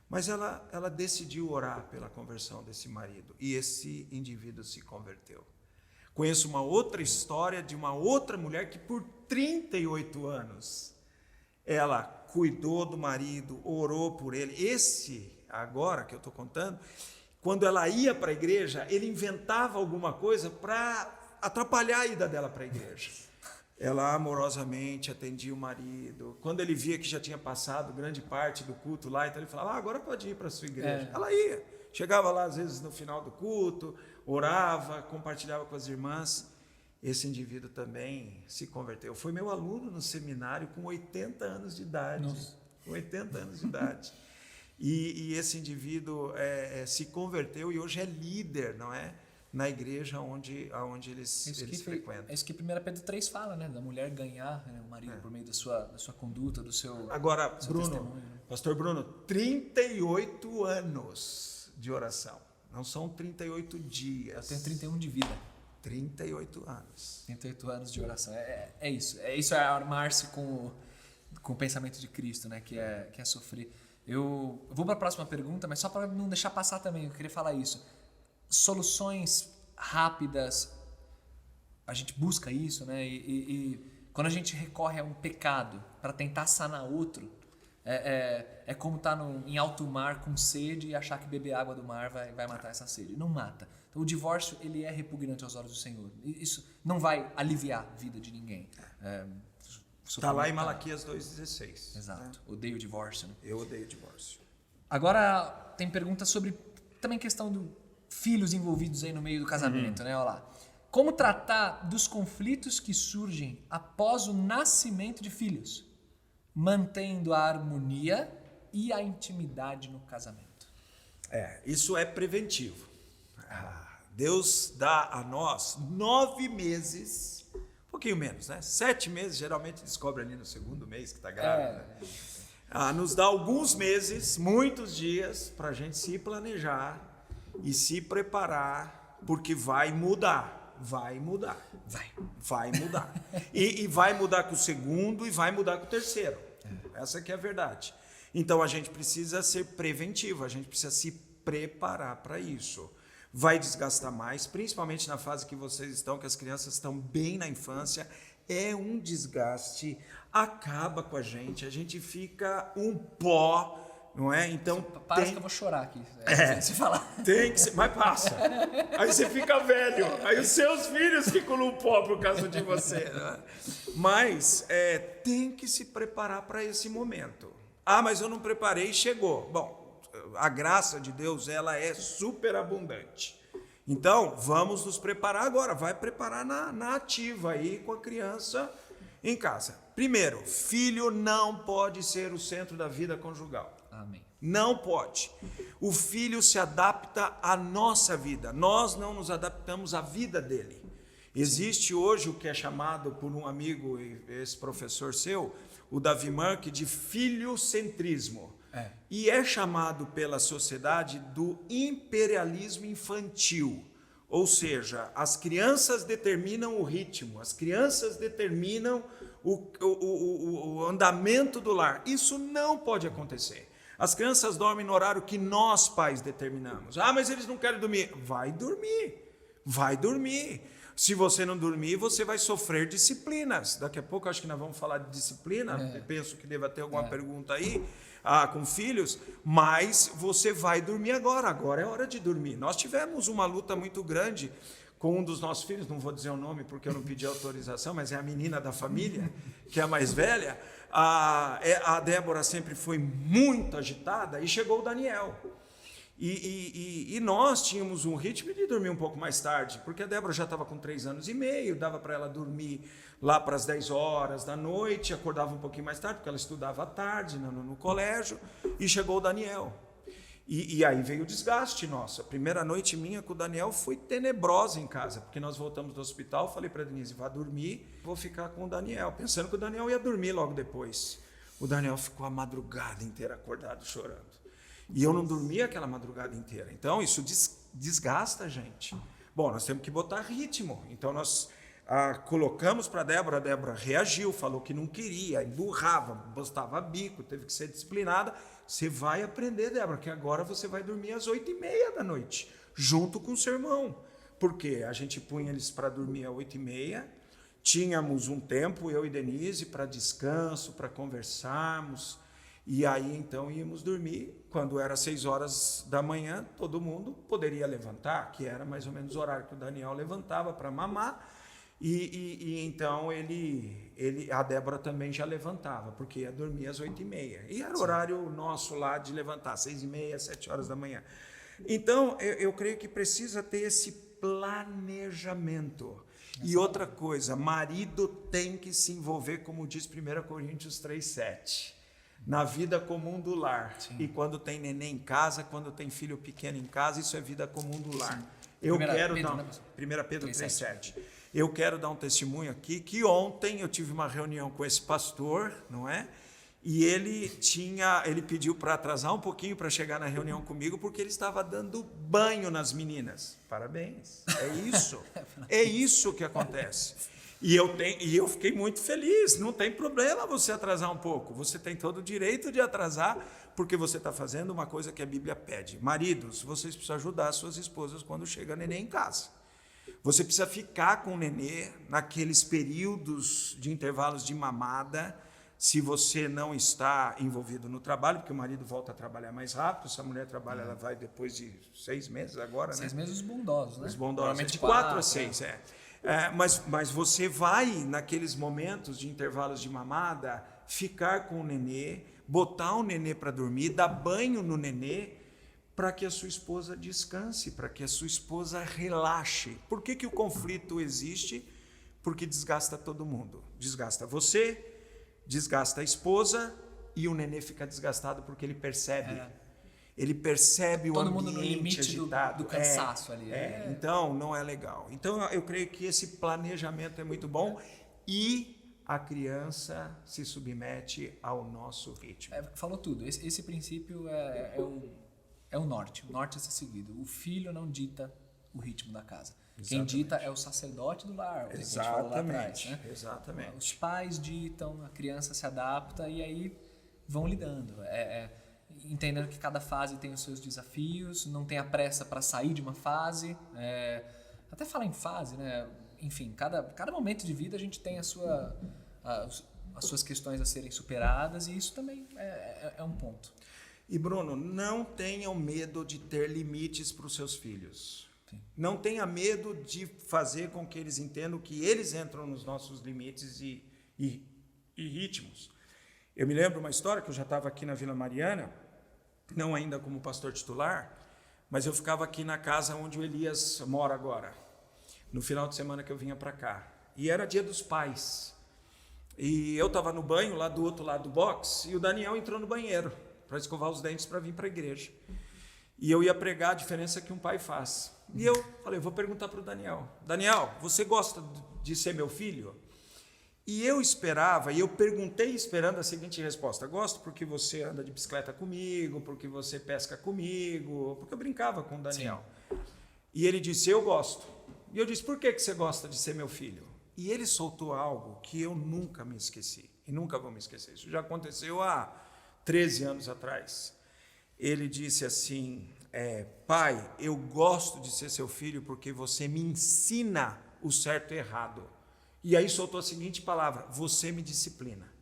Mas ela decidiu orar pela conversão desse marido, e esse indivíduo se converteu. Conheço uma outra história de uma outra mulher que por 38 anos ela cuidou do marido, orou por ele. Esse, agora que eu estou contando, quando ela ia para a igreja, ele inventava alguma coisa para atrapalhar a ida dela para a igreja. Ela amorosamente atendia o marido. Quando ele via que já tinha passado grande parte do culto lá, então ele falava, agora pode ir para a sua igreja. Ela ia. Chegava lá, às vezes, no final do culto, orava, compartilhava com as irmãs. Esse indivíduo também se converteu. Foi meu aluno no seminário com 80 anos de idade. Nossa. Com 80 anos de idade. E esse indivíduo se converteu e hoje é líder, não é? Na igreja onde eles frequentam. É isso que 1 Pedro 3 fala, né? Da mulher ganhar, né, o marido por meio da sua conduta, do seu Agora, do seu Bruno, testemunho, né? Pastor Bruno, 38 anos de oração. Não são 38 dias. Eu tenho 31 de vida. 38 anos. 38 anos de oração. É isso. Isso é armar-se com o pensamento de Cristo, né? Que é sofrer. Eu vou para a próxima pergunta, mas só para não deixar passar também, eu queria falar isso. Soluções rápidas, a gente busca isso, né? E quando a gente recorre a um pecado para tentar sanar outro, é como estar em alto mar com sede e achar que beber água do mar vai matar essa sede. Não mata. Então o divórcio, ele é repugnante aos olhos do Senhor. Isso não vai aliviar a vida de ninguém. Está lá em Malaquias 2,16. Exato. Né? Odeio o divórcio. Né? Eu odeio o divórcio. Agora tem pergunta sobre também questão do filhos envolvidos aí no meio do casamento, né? Olha lá. Como tratar dos conflitos que surgem após o nascimento de filhos, mantendo a harmonia e a intimidade no casamento? Isso é preventivo. Deus dá a nós 9 meses, um pouquinho menos, né? 7 meses, geralmente descobre ali no segundo mês que está grávida. Nos dá alguns meses, muitos dias, para a gente se planejar e se preparar, porque vai mudar. Vai mudar. E vai mudar com o segundo e vai mudar com o terceiro. Essa que é a verdade. Então a gente precisa ser preventivo, a gente precisa se preparar para isso. Vai desgastar mais, principalmente na fase que vocês estão, que as crianças estão bem na infância. é um desgaste, acaba com a gente fica um pó, não é? Então Parece que eu vou chorar aqui. Se falar. Tem que ser, mas passa. Aí você fica velho, aí os seus filhos ficam no pó por causa de você. Né? Mas tem que se preparar para esse momento. Ah, mas eu não preparei e chegou. Bom, a graça de Deus, ela é super abundante. Então, vamos nos preparar agora. Vai preparar na ativa aí com a criança em casa. Primeiro, filho não pode ser o centro da vida conjugal. Amém. Não pode. O filho se adapta à nossa vida. Nós não nos adaptamos à vida dele. Existe hoje o que é chamado por um amigo, esse professor seu, o Davi Mark, de filiocentrismo. E é chamado pela sociedade do imperialismo infantil. Ou seja, as crianças determinam o ritmo, as crianças determinam o andamento do lar. Isso não pode acontecer. As crianças dormem no horário que nós, pais, determinamos. Ah, mas eles não querem dormir. Vai dormir. Vai dormir. Se você não dormir, você vai sofrer disciplinas. Daqui a pouco, acho que nós vamos falar de disciplina. Penso que deva ter alguma pergunta aí com filhos. Mas você vai dormir agora. Agora é hora de dormir. Nós tivemos uma luta muito grande com um dos nossos filhos. Não vou dizer o nome porque eu não pedi autorização, mas é a menina da família, que é a mais velha. A Débora sempre foi muito agitada e chegou o Daniel. E nós tínhamos um ritmo de dormir um pouco mais tarde, porque a Débora já estava com 3 anos e meio, dava para ela dormir lá para as 10 horas da noite, acordava um pouquinho mais tarde, porque ela estudava à tarde no colégio, e chegou o Daniel. E aí veio o desgaste nosso. A primeira noite minha com o Daniel foi tenebrosa em casa, porque nós voltamos do hospital, falei para a Denise, vá dormir, vou ficar com o Daniel, pensando que o Daniel ia dormir logo depois. O Daniel ficou a madrugada inteira acordado, chorando. E eu não dormia aquela madrugada inteira. Então, isso desgasta a gente. Bom, nós temos que botar ritmo. Então, nós colocamos para a Débora reagiu, falou que não queria, emburrava, botava bico, teve que ser disciplinada. Você vai aprender, Débora, que agora você vai dormir às 8h30 da noite, junto com o seu irmão. Porque a gente punha eles para dormir às 8h30, tínhamos um tempo, eu e Denise, para descanso, para conversarmos, e aí então íamos dormir. Quando era 6 horas da manhã, todo mundo poderia levantar, que era mais ou menos o horário que o Daniel levantava para mamar, e então a Débora também já levantava, porque ia dormir às 8h30. E era o horário nosso lá de levantar, 6h30, 7 horas da manhã. Então, eu creio que precisa ter esse planejamento. E outra coisa, marido tem que se envolver, como diz 1 Coríntios 3:7, na vida comum do lar. Sim. E quando tem neném em casa, quando tem filho pequeno em casa, isso é vida comum do lar. Sim. 1 Pedro 3:7. Eu quero dar um testemunho aqui, que ontem eu tive uma reunião com esse pastor, não é? E ele pediu para atrasar um pouquinho para chegar na reunião comigo, porque ele estava dando banho nas meninas. Parabéns. É isso que acontece. E eu fiquei muito feliz. Não tem problema você atrasar um pouco. Você tem todo o direito de atrasar, porque você está fazendo uma coisa que a Bíblia pede. Maridos, vocês precisam ajudar suas esposas quando chega neném em casa. Você precisa ficar com o nenê naqueles períodos de intervalos de mamada, se você não está envolvido no trabalho, porque o marido volta a trabalhar mais rápido. Se a mulher trabalha, ela vai depois de 6 meses agora, 6 meses os bondosos, né? Os bondosos, de 4 a 6, mas você vai, naqueles momentos de intervalos de mamada, ficar com o nenê, botar o nenê para dormir, dar banho no nenê, para que a sua esposa descanse, para que a sua esposa relaxe. Por que o conflito existe? Porque desgasta todo mundo. Desgasta você, desgasta a esposa, e o nenê fica desgastado porque ele percebe. Ele percebe todo o mundo no limite agitado. do cansaço ali. Então, não é legal. Então, eu creio que esse planejamento é muito bom e a criança se submete ao nosso ritmo. Falou tudo. Esse princípio é o norte. O norte a ser seguido. O filho não dita o ritmo da casa. Exatamente. Quem dita é o sacerdote do lar. Exatamente. Né? Exatamente. Os pais ditam, a criança se adapta e aí vão lidando. Entendendo que cada fase tem os seus desafios, não tem a pressa para sair de uma fase. Até falar em fase, né? enfim, cada momento de vida a gente tem as suas questões a serem superadas, e isso também é um ponto. E Bruno, não tenham medo de ter limites para os seus filhos. Sim. Não tenha medo de fazer com que eles entendam que eles entram nos nossos limites e ritmos. Eu me lembro uma história que eu já estava aqui na Vila Mariana, não ainda como pastor titular, mas eu ficava aqui na casa onde o Elias mora agora, no final de semana que eu vinha para cá. E era dia dos pais. E eu estava no banho, lá do outro lado do box, e o Daniel entrou no banheiro para escovar os dentes para vir para a igreja. E eu ia pregar a diferença que um pai faz. E eu falei, vou perguntar para o Daniel. Daniel, você gosta de ser meu filho? E eu esperava, e eu perguntei esperando a seguinte resposta. Gosto porque você anda de bicicleta comigo, porque você pesca comigo, porque eu brincava com o Daniel. Sim. E ele disse, eu gosto. E eu disse, por que você gosta de ser meu filho? E ele soltou algo que eu nunca me esqueci. E nunca vou me esquecer. Isso já aconteceu há 13 anos atrás. Ele disse assim, pai, eu gosto de ser seu filho porque você me ensina o certo e errado. E aí soltou a seguinte palavra, você me disciplina.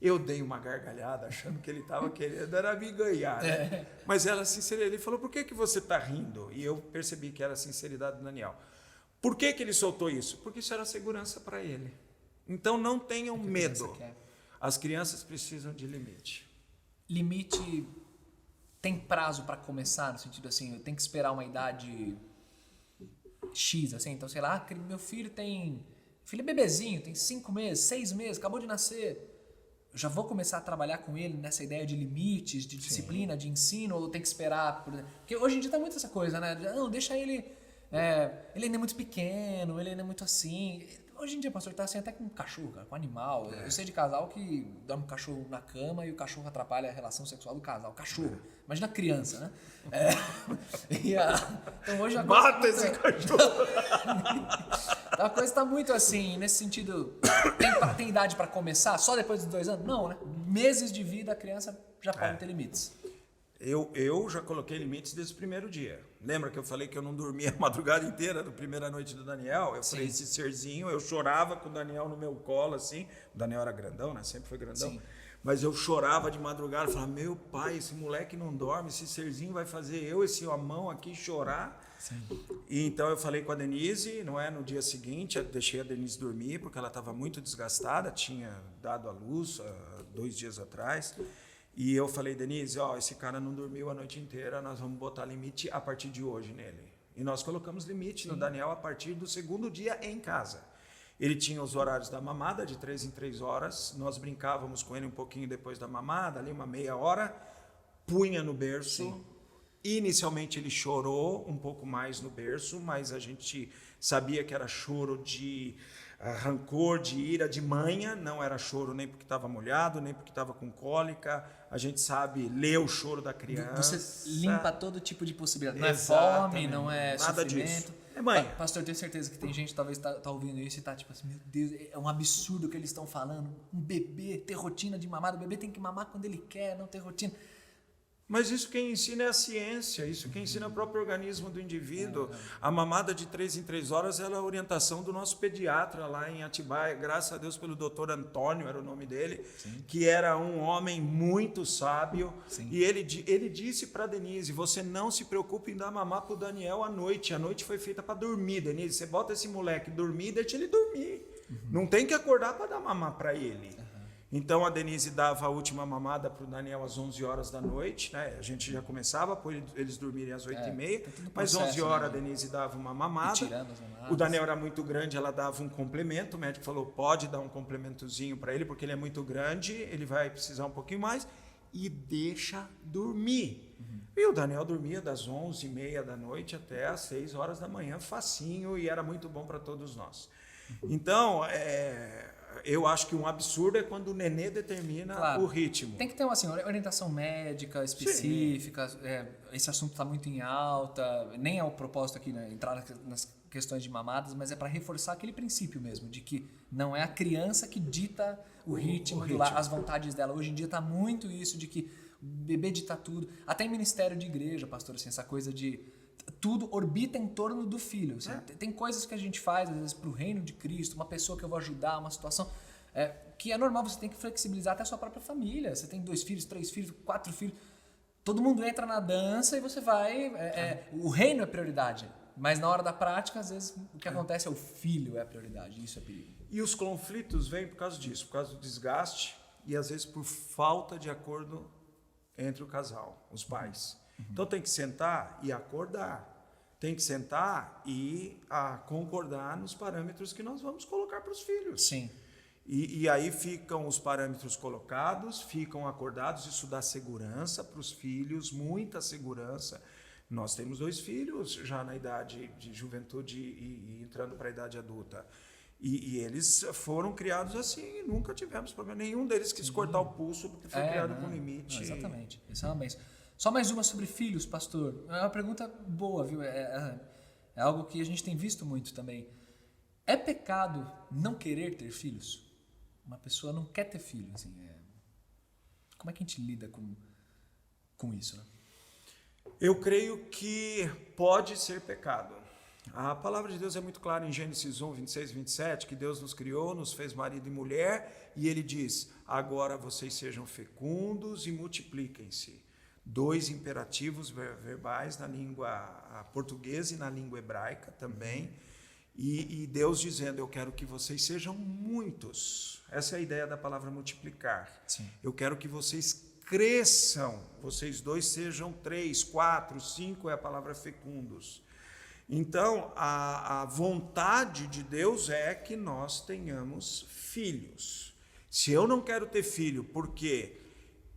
Eu dei uma gargalhada achando que ele estava querendo era me ganhar. Né? Mas era sinceridade. Ele falou, por que você está rindo? E eu percebi que era a sinceridade do Daniel. Por que ele soltou isso? Porque isso era segurança para ele. Então não tenham medo. As crianças precisam de limite. Limite tem prazo para começar, no sentido assim, eu tenho que esperar uma idade X, assim, então sei lá, meu filho é bebezinho, tem 5 meses, 6 meses, acabou de nascer. Eu já vou começar a trabalhar com ele nessa ideia de limites, de disciplina, de ensino, ou tem que esperar? Porque hoje em dia tá muito essa coisa, né? Não, deixa ele... ele ainda é muito pequeno, ele ainda é muito assim... Hoje em dia, pastor, tá assim até com cachorro, cara, com animal. Eu sei de casal que dorme com o cachorro na cama e o cachorro atrapalha a relação sexual do casal. Cachorro. Imagina criança, né? Então hoje a coisa... Mata esse cachorro! A coisa tá muito assim, nesse sentido... Tem idade para começar só depois dos 2 anos? Não, né? Meses de vida a criança já pode ter limites. Eu já coloquei limites desde o primeiro dia. Lembra que eu falei que eu não dormia a madrugada inteira da primeira noite do Daniel? Eu falei, esse serzinho, eu chorava com o Daniel no meu colo, assim. O Daniel era grandão, né? Sempre foi grandão. Sim. Mas eu chorava de madrugada, falava, meu pai, esse moleque não dorme, esse serzinho vai fazer eu, esse mão aqui, chorar. Sim. E então eu falei com a Denise, não é? No dia seguinte, eu deixei a Denise dormir, porque ela estava muito desgastada, tinha dado à luz 2 dias atrás. E eu falei, Denise, esse cara não dormiu a noite inteira, nós vamos botar limite a partir de hoje nele. E nós colocamos limite no Daniel a partir do 2º dia em casa. Ele tinha os horários da mamada, de 3 em 3 horas, nós brincávamos com ele um pouquinho depois da mamada, ali uma meia hora, punha no berço. Sim. Inicialmente ele chorou um pouco mais no berço, mas a gente sabia que era choro de rancor, de ira, de manha, não era choro nem porque estava molhado, nem porque estava com cólica. A gente sabe ler o choro da criança. Você limpa todo tipo de possibilidade. Não é fome, não é nada sofrimento. Disso. É manha. Pastor, eu tenho certeza que tem gente que talvez tá ouvindo isso e tá tipo assim, meu Deus, é um absurdo o que eles estão falando. Um bebê ter rotina de mamada, o bebê tem que mamar quando ele quer, não ter rotina. Mas isso quem ensina é a ciência, isso quem ensina é o próprio organismo do indivíduo. A mamada de 3 em 3 horas ela é a orientação do nosso pediatra lá em Atibaia, graças a Deus pelo doutor Antônio, era o nome dele, Sim. que era um homem muito sábio. Sim. E ele disse para Denise, você não se preocupe em dar mamar para o Daniel à noite foi feita para dormir, Denise, você bota esse moleque dormir e deixa ele dormir. Uhum. Não tem que acordar para dar mamar para ele. Então a Denise dava a última mamada para o Daniel às 11 horas da noite, né? A gente já começava por eles dormirem às 8h30, mas 11 horas a Denise dava uma mamada. O Daniel era muito grande, ela dava um complemento, o médico falou, pode dar um complementozinho para ele, porque ele é muito grande, ele vai precisar um pouquinho mais, e deixa dormir. Uhum. E o Daniel dormia das 11h30 da noite até às 6 horas da manhã, facinho, e era muito bom para todos nós. Então, eu acho que um absurdo é quando o nenê determina o ritmo. Tem que ter uma orientação médica específica. Esse assunto está muito em alta. Nem é o propósito aqui, né, entrar nas questões de mamadas, mas é para reforçar aquele princípio mesmo, de que não é a criança que dita o ritmo. As vontades dela. Hoje em dia está muito isso de que o bebê dita tudo. Até em ministério de igreja, pastor, assim, essa coisa de... tudo orbita em torno do filho. Tem coisas que a gente faz, às vezes, para o reino de Cristo, uma pessoa que eu vou ajudar, uma situação que é normal, você tem que flexibilizar até a sua própria família. Você tem 2 filhos, 3 filhos, 4 filhos. Todo mundo entra na dança e você vai... o reino é prioridade, mas na hora da prática, às vezes, o que acontece é o filho é a prioridade. Isso é perigo. E os conflitos vêm por causa disso, por causa do desgaste e às vezes por falta de acordo entre o casal, os pais. Então tem que sentar e acordar. Tem que sentar e concordar nos parâmetros que nós vamos colocar para os filhos. Sim. E aí ficam os parâmetros colocados, ficam acordados, isso dá segurança para os filhos, muita segurança. Nós temos 2 filhos já na idade de juventude e entrando para a idade adulta. E eles foram criados assim, nunca tivemos problema. Nenhum deles quis cortar o pulso porque foi criado com limite. Não, exatamente, isso é uma bênção. Só mais uma sobre filhos, pastor. É uma pergunta boa, viu? É algo que a gente tem visto muito também. É pecado não querer ter filhos? Uma pessoa não quer ter filho, assim, como é que a gente lida com isso, né? Eu creio que pode ser pecado. A palavra de Deus é muito clara em Gênesis 1, 26 e 27, que Deus nos criou, nos fez marido e mulher, e ele diz, agora vocês sejam fecundos e multipliquem-se. 2 imperativos verbais na língua portuguesa e na língua hebraica também. E Deus dizendo, eu quero que vocês sejam muitos. Essa é a ideia da palavra multiplicar. Sim. Eu quero que vocês cresçam, vocês 2 sejam 3, 4, 5 é a palavra fecundos. Então, a vontade de Deus é que nós tenhamos filhos. Se eu não quero ter filho porque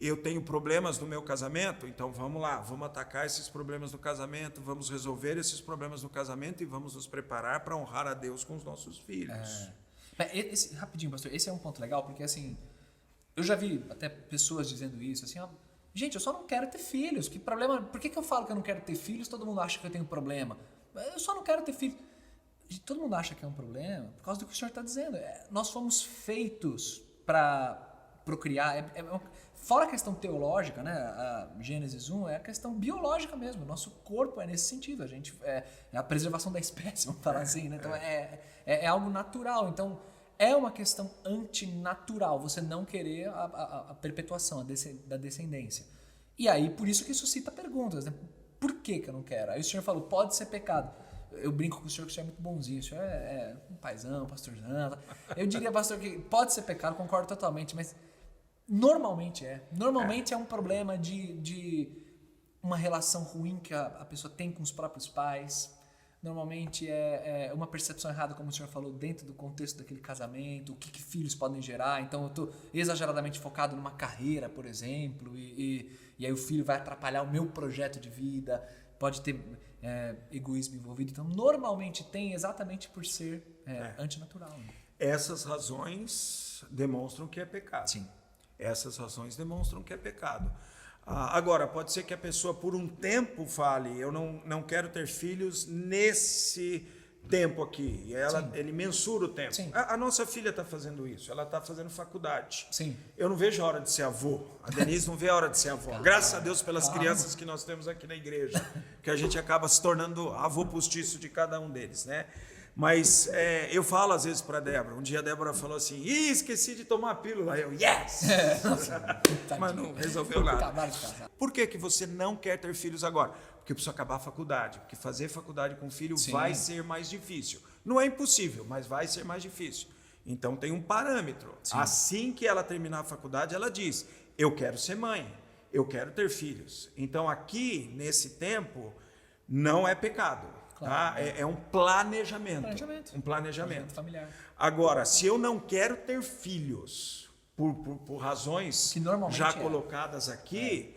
eu tenho problemas no meu casamento, então vamos lá, vamos atacar esses problemas do casamento, vamos resolver esses problemas do casamento e vamos nos preparar para honrar a Deus com os nossos filhos. Rapidinho, pastor, esse é um ponto legal, porque assim, eu já vi até pessoas dizendo isso, assim, gente, eu só não quero ter filhos, que problema, por que eu falo que eu não quero ter filhos? Todo mundo acha que eu tenho problema. Eu só não quero ter filhos. Todo mundo acha que é um problema por causa do que o senhor está dizendo. Nós fomos feitos para procriar. Fora a questão teológica, né? A Gênesis 1 é a questão biológica mesmo. Nosso corpo é nesse sentido. A gente é a preservação da espécie, vamos falar assim, né? Então é algo natural. Então é uma questão antinatural você não querer a perpetuação da descendência. E aí por isso que suscita perguntas, né? Por que eu não quero? Aí o senhor falou, pode ser pecado. Eu brinco com o senhor que o senhor é muito bonzinho, o senhor é um paizão, pastorzão. Eu diria, pastor, que pode ser pecado, concordo totalmente, mas normalmente é. Normalmente é um problema de uma relação ruim que a pessoa tem com os próprios pais. Normalmente é uma percepção errada, como o senhor falou, dentro do contexto daquele casamento, o que filhos podem gerar. Então eu estou exageradamente focado numa carreira, por exemplo, e aí o filho vai atrapalhar o meu projeto de vida, pode ter egoísmo envolvido. Então normalmente tem exatamente por ser antinatural. Né? Essas razões demonstram que é pecado. Sim. Essas razões demonstram que é pecado. Agora, pode ser que a pessoa por um tempo fale, eu não quero ter filhos nesse tempo aqui. E ele mensura o tempo. A nossa filha está fazendo isso, ela está fazendo faculdade. Sim. Eu não vejo a hora de ser avô. A Denise não vê a hora de ser avó. Graças a Deus pelas crianças que nós temos aqui na igreja, que a gente acaba se tornando avô postiço de cada um deles, né? Mas eu falo às vezes para a Débora. Um dia a Débora falou assim, esqueci de tomar a pílula. Eu, yes! Mas não resolveu nada. Por que você não quer ter filhos agora? Porque precisa acabar a faculdade. Porque fazer faculdade com filho vai ser mais difícil. Não é impossível, mas vai ser mais difícil. Então tem um parâmetro. Sim. Assim que ela terminar a faculdade, ela diz, eu quero ser mãe, eu quero ter filhos. Então aqui, nesse tempo, não é pecado. Claro. Tá? É um planejamento. Um planejamento familiar. Agora, se eu não quero ter filhos por razões já colocadas aqui,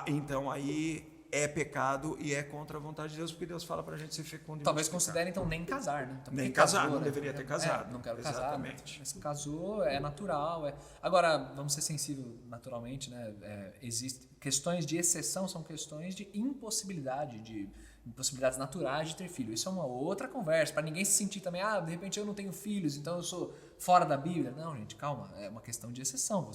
então aí é pecado e é contra a vontade de Deus, porque Deus fala pra gente ser fecundo. Talvez considere então nem casar, né? Então, nem casar, não deveria ter casado. Não quero casar. Exatamente. Mas casou, é natural. Agora, vamos ser sensíveis naturalmente, né? Existem questões de exceção, são questões de impossibilidades naturais de ter filho. Isso é uma outra conversa, para ninguém se sentir também, de repente eu não tenho filhos, então eu sou fora da Bíblia. Não, gente, calma, é uma questão de exceção.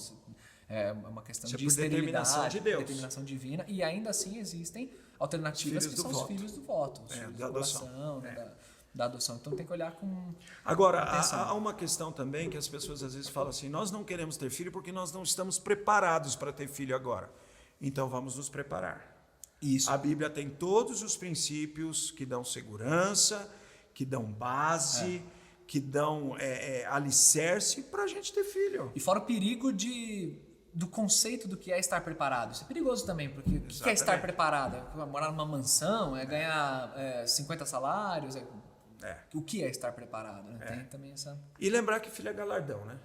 É uma questão Isso é de por esterilidade, determinação de Deus. determinação divina, e ainda assim existem alternativas Filhos que do são os voto. filhos do voto, os É, filhos da do adoção. coração, né, da adoção. Então tem que olhar com Agora, atenção. há uma questão também que as pessoas às vezes falam assim, nós não queremos ter filho porque nós não estamos preparados para ter filho agora. Então vamos nos preparar. Isso. A Bíblia tem todos os princípios que dão segurança, que dão base, que dão alicerce para a gente ter filho. E fora o perigo do conceito do que é estar preparado. Isso é perigoso também, porque o que é estar Exatamente. preparado? É morar numa mansão? É ganhar 50 salários? O que é estar preparado? Né? Tem também essa... E lembrar que filho é galardão, né?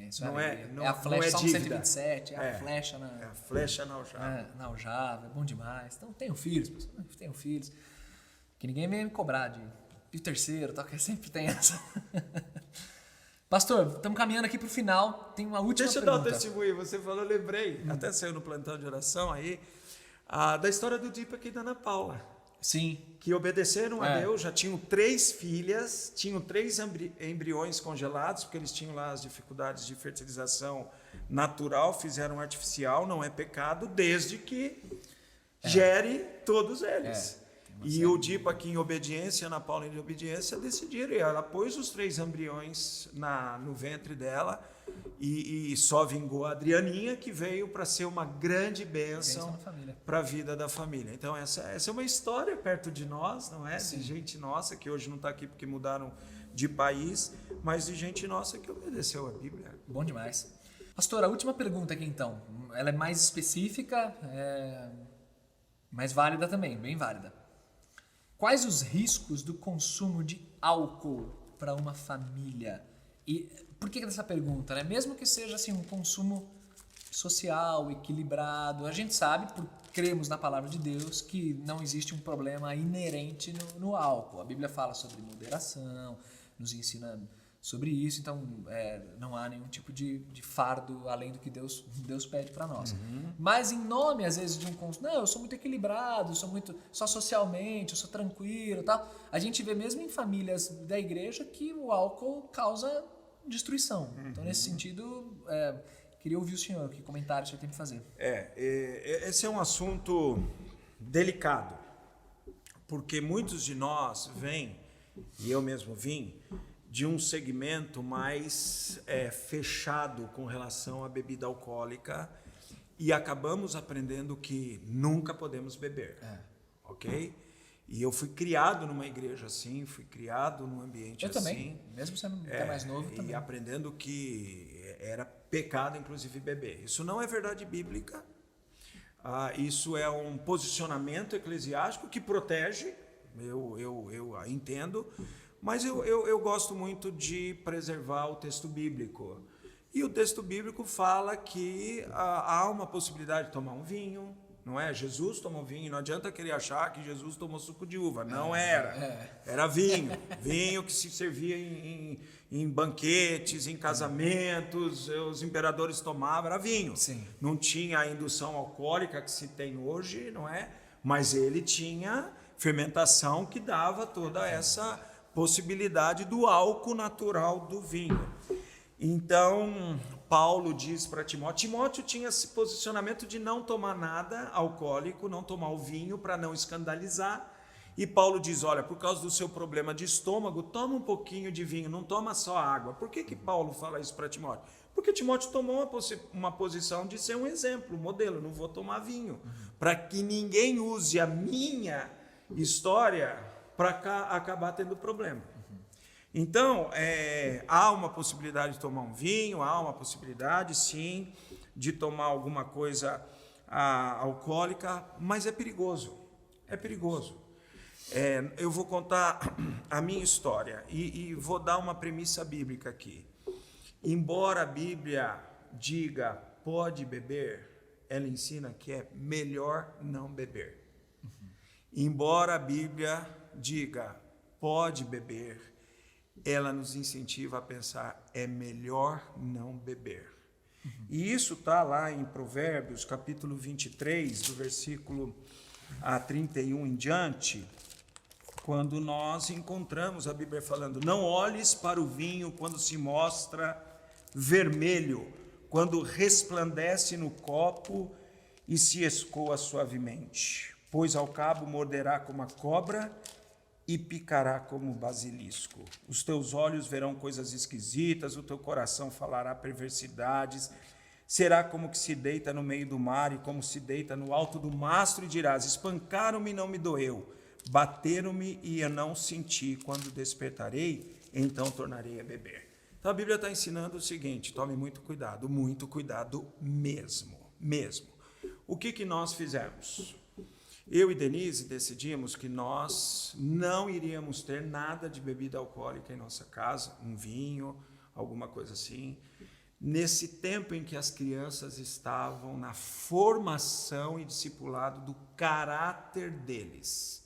Isso Não é não- a não flecha, é Salmo dívida. 127, é a É. flecha na... É a flecha na aljava. Na aljava, é bom demais. Então tenham filhos, pessoal, tenham filhos. Que ninguém venha me cobrar de terceiro, tal, que sempre tem essa. Pastor, estamos caminhando aqui para o final. Tem uma última Deixa eu dar um pergunta. testemunho. Você falou, eu lembrei, até saiu no plantão de oração aí, da história do Deepak e da Ana Paula, Sim, que obedeceram a É. Deus, já tinham 3 filhas, tinham 3 embriões congelados, porque eles tinham lá as dificuldades de fertilização natural, fizeram artificial, não é pecado, desde que gere todos eles. E o Deepak, em obediência, Ana Paula, em obediência, decidiram. E ela pôs os 3 embriões no ventre dela e só vingou a Adrianinha, que veio para ser uma grande bênção bênção na família. para a vida da família. Então, essa é uma história perto de nós, não é? De gente nossa, que hoje não está aqui porque mudaram de país, mas de gente nossa que obedeceu a Bíblia. Bom demais. Pastor, a última pergunta aqui então. Ela é mais específica, mais válida também, bem válida. Quais os riscos do consumo de álcool para uma família? E por que dessa pergunta? Né? Mesmo que seja assim, um consumo social, equilibrado, a gente sabe, por cremos na palavra de Deus, que não existe um problema inerente no álcool. A Bíblia fala sobre moderação, nos ensina sobre isso, então não há nenhum tipo de fardo além do que Deus pede para nós. Mas em nome, às vezes, de um consumo, não, eu sou muito equilibrado, só socialmente, eu sou tranquilo, tal. A gente vê mesmo em famílias da igreja que o álcool causa destruição. Então, nesse sentido, queria ouvir o senhor, que comentário o senhor tem para fazer. Esse é um assunto delicado, porque muitos de nós vêm, e eu mesmo vim, de um segmento mais fechado com relação à bebida alcoólica e acabamos aprendendo que nunca podemos beber, ok? E eu fui criado numa igreja assim, fui criado num ambiente Eu assim. também, mesmo sendo até mais novo também. E aprendendo que era pecado, inclusive, beber. Isso não é verdade bíblica. Isso é um posicionamento eclesiástico que protege, eu entendo, mas eu gosto muito de preservar o texto bíblico. E o texto bíblico fala que há uma possibilidade de tomar um vinho, não é? Jesus tomou vinho, não adianta querer achar que Jesus tomou suco de uva, não era. Era vinho, vinho que se servia em banquetes, em casamentos, os imperadores tomavam, era vinho. Sim. Não tinha a indução alcoólica que se tem hoje, não é? Mas ele tinha fermentação que dava toda essa possibilidade do álcool natural do vinho. Então, Paulo diz para Timóteo tinha esse posicionamento de não tomar nada alcoólico, não tomar o vinho para não escandalizar. E Paulo diz, olha, por causa do seu problema de estômago, toma um pouquinho de vinho, não toma só água. Por que Paulo fala isso para Timóteo? Porque Timóteo tomou uma posição de ser um exemplo, um modelo, não vou tomar vinho. Para que ninguém use a minha história para acabar tendo problema. Então, há uma possibilidade de tomar um vinho, há uma possibilidade, sim, de tomar alguma coisa alcoólica, mas é perigoso. É perigoso. Eu vou contar a minha história e vou dar uma premissa bíblica aqui. Embora a Bíblia diga pode beber, ela ensina que é melhor não beber. Embora a Bíblia diga pode beber, ela nos incentiva a pensar é melhor não beber. E isso está lá em Provérbios, capítulo 23, do versículo 31 em diante, quando nós encontramos a Bíblia falando: não olhes para o vinho quando se mostra vermelho, quando resplandece no copo e se escoa suavemente, pois ao cabo morderá como a cobra e picará como o basilisco. Os teus olhos verão coisas esquisitas, o teu coração falará perversidades. Será como que se deita no meio do mar e como se deita no alto do mastro e dirás: espancaram-me e não me doeu, bateram-me e eu não senti. Quando despertarei, então tornarei a beber. Então a Bíblia está ensinando o seguinte: tome muito cuidado mesmo. O que nós fizemos? Eu e Denise decidimos que nós não iríamos ter nada de bebida alcoólica em nossa casa, um vinho, alguma coisa assim, nesse tempo em que as crianças estavam na formação e discipulado do caráter deles,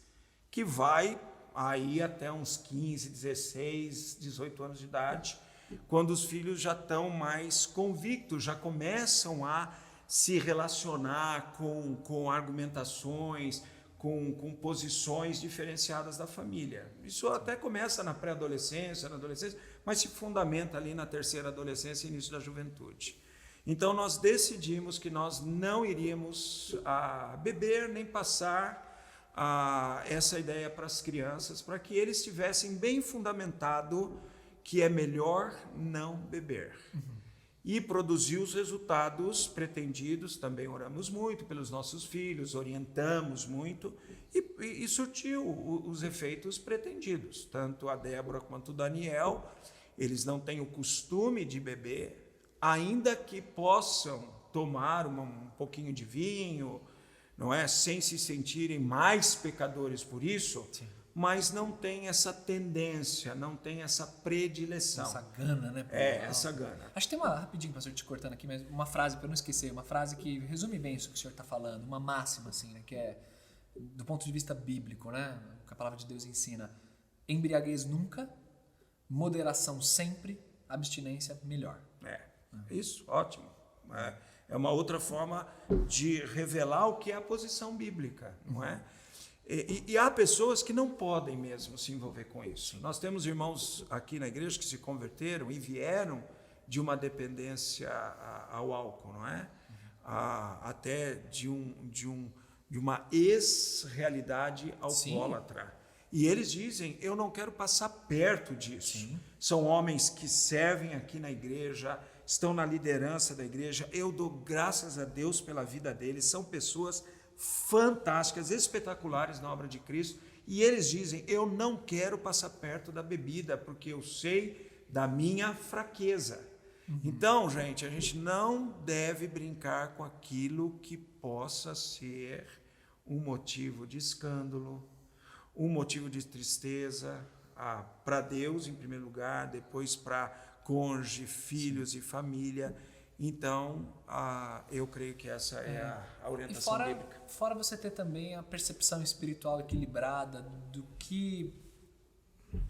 que vai aí até uns 15, 16, 18 anos de idade, quando os filhos já estão mais convictos, já começam a se relacionar com argumentações, com posições diferenciadas da família. Isso até começa na pré-adolescência, na adolescência, mas se fundamenta ali na terceira adolescência e início da juventude. Então nós decidimos que nós não iríamos beber nem passar essa ideia para as crianças, para que eles tivessem bem fundamentado que é melhor não beber. E produziu os resultados pretendidos. Também oramos muito pelos nossos filhos, orientamos muito e surtiu os efeitos pretendidos. Tanto a Débora quanto o Daniel, eles não têm o costume de beber, ainda que possam tomar um pouquinho de vinho, não é? Sem se sentirem mais pecadores por isso. Sim. Mas não tem essa tendência, não tem essa predileção. Essa gana, né? Essa gana. Acho que tem rapidinho, pastor, te cortando aqui, mas uma frase, para não esquecer, uma frase que resume bem isso que o senhor está falando, uma máxima, assim, né? Que é, do ponto de vista bíblico, né? Que a palavra de Deus ensina: embriaguez nunca, moderação sempre, abstinência melhor. Isso, ótimo. É uma outra forma de revelar o que é a posição bíblica, não é? E há pessoas que não podem mesmo se envolver com isso. Nós temos irmãos aqui na igreja que se converteram e vieram de uma dependência ao álcool, não é? Até de uma ex-realidade alcoólatra. Sim. E eles dizem: eu não quero passar perto disso. Sim. São homens que servem aqui na igreja, estão na liderança da igreja. Eu dou graças a Deus pela vida deles. São pessoas fantásticas, espetaculares na obra de Cristo, e eles dizem: eu não quero passar perto da bebida, porque eu sei da minha fraqueza. Então, gente, a gente não deve brincar com aquilo que possa ser um motivo de escândalo, um motivo de tristeza, para Deus em primeiro lugar, depois para cônjuge, filhos e família. Então, eu creio que essa é a orientação bíblica. Fora você ter também a percepção espiritual equilibrada do que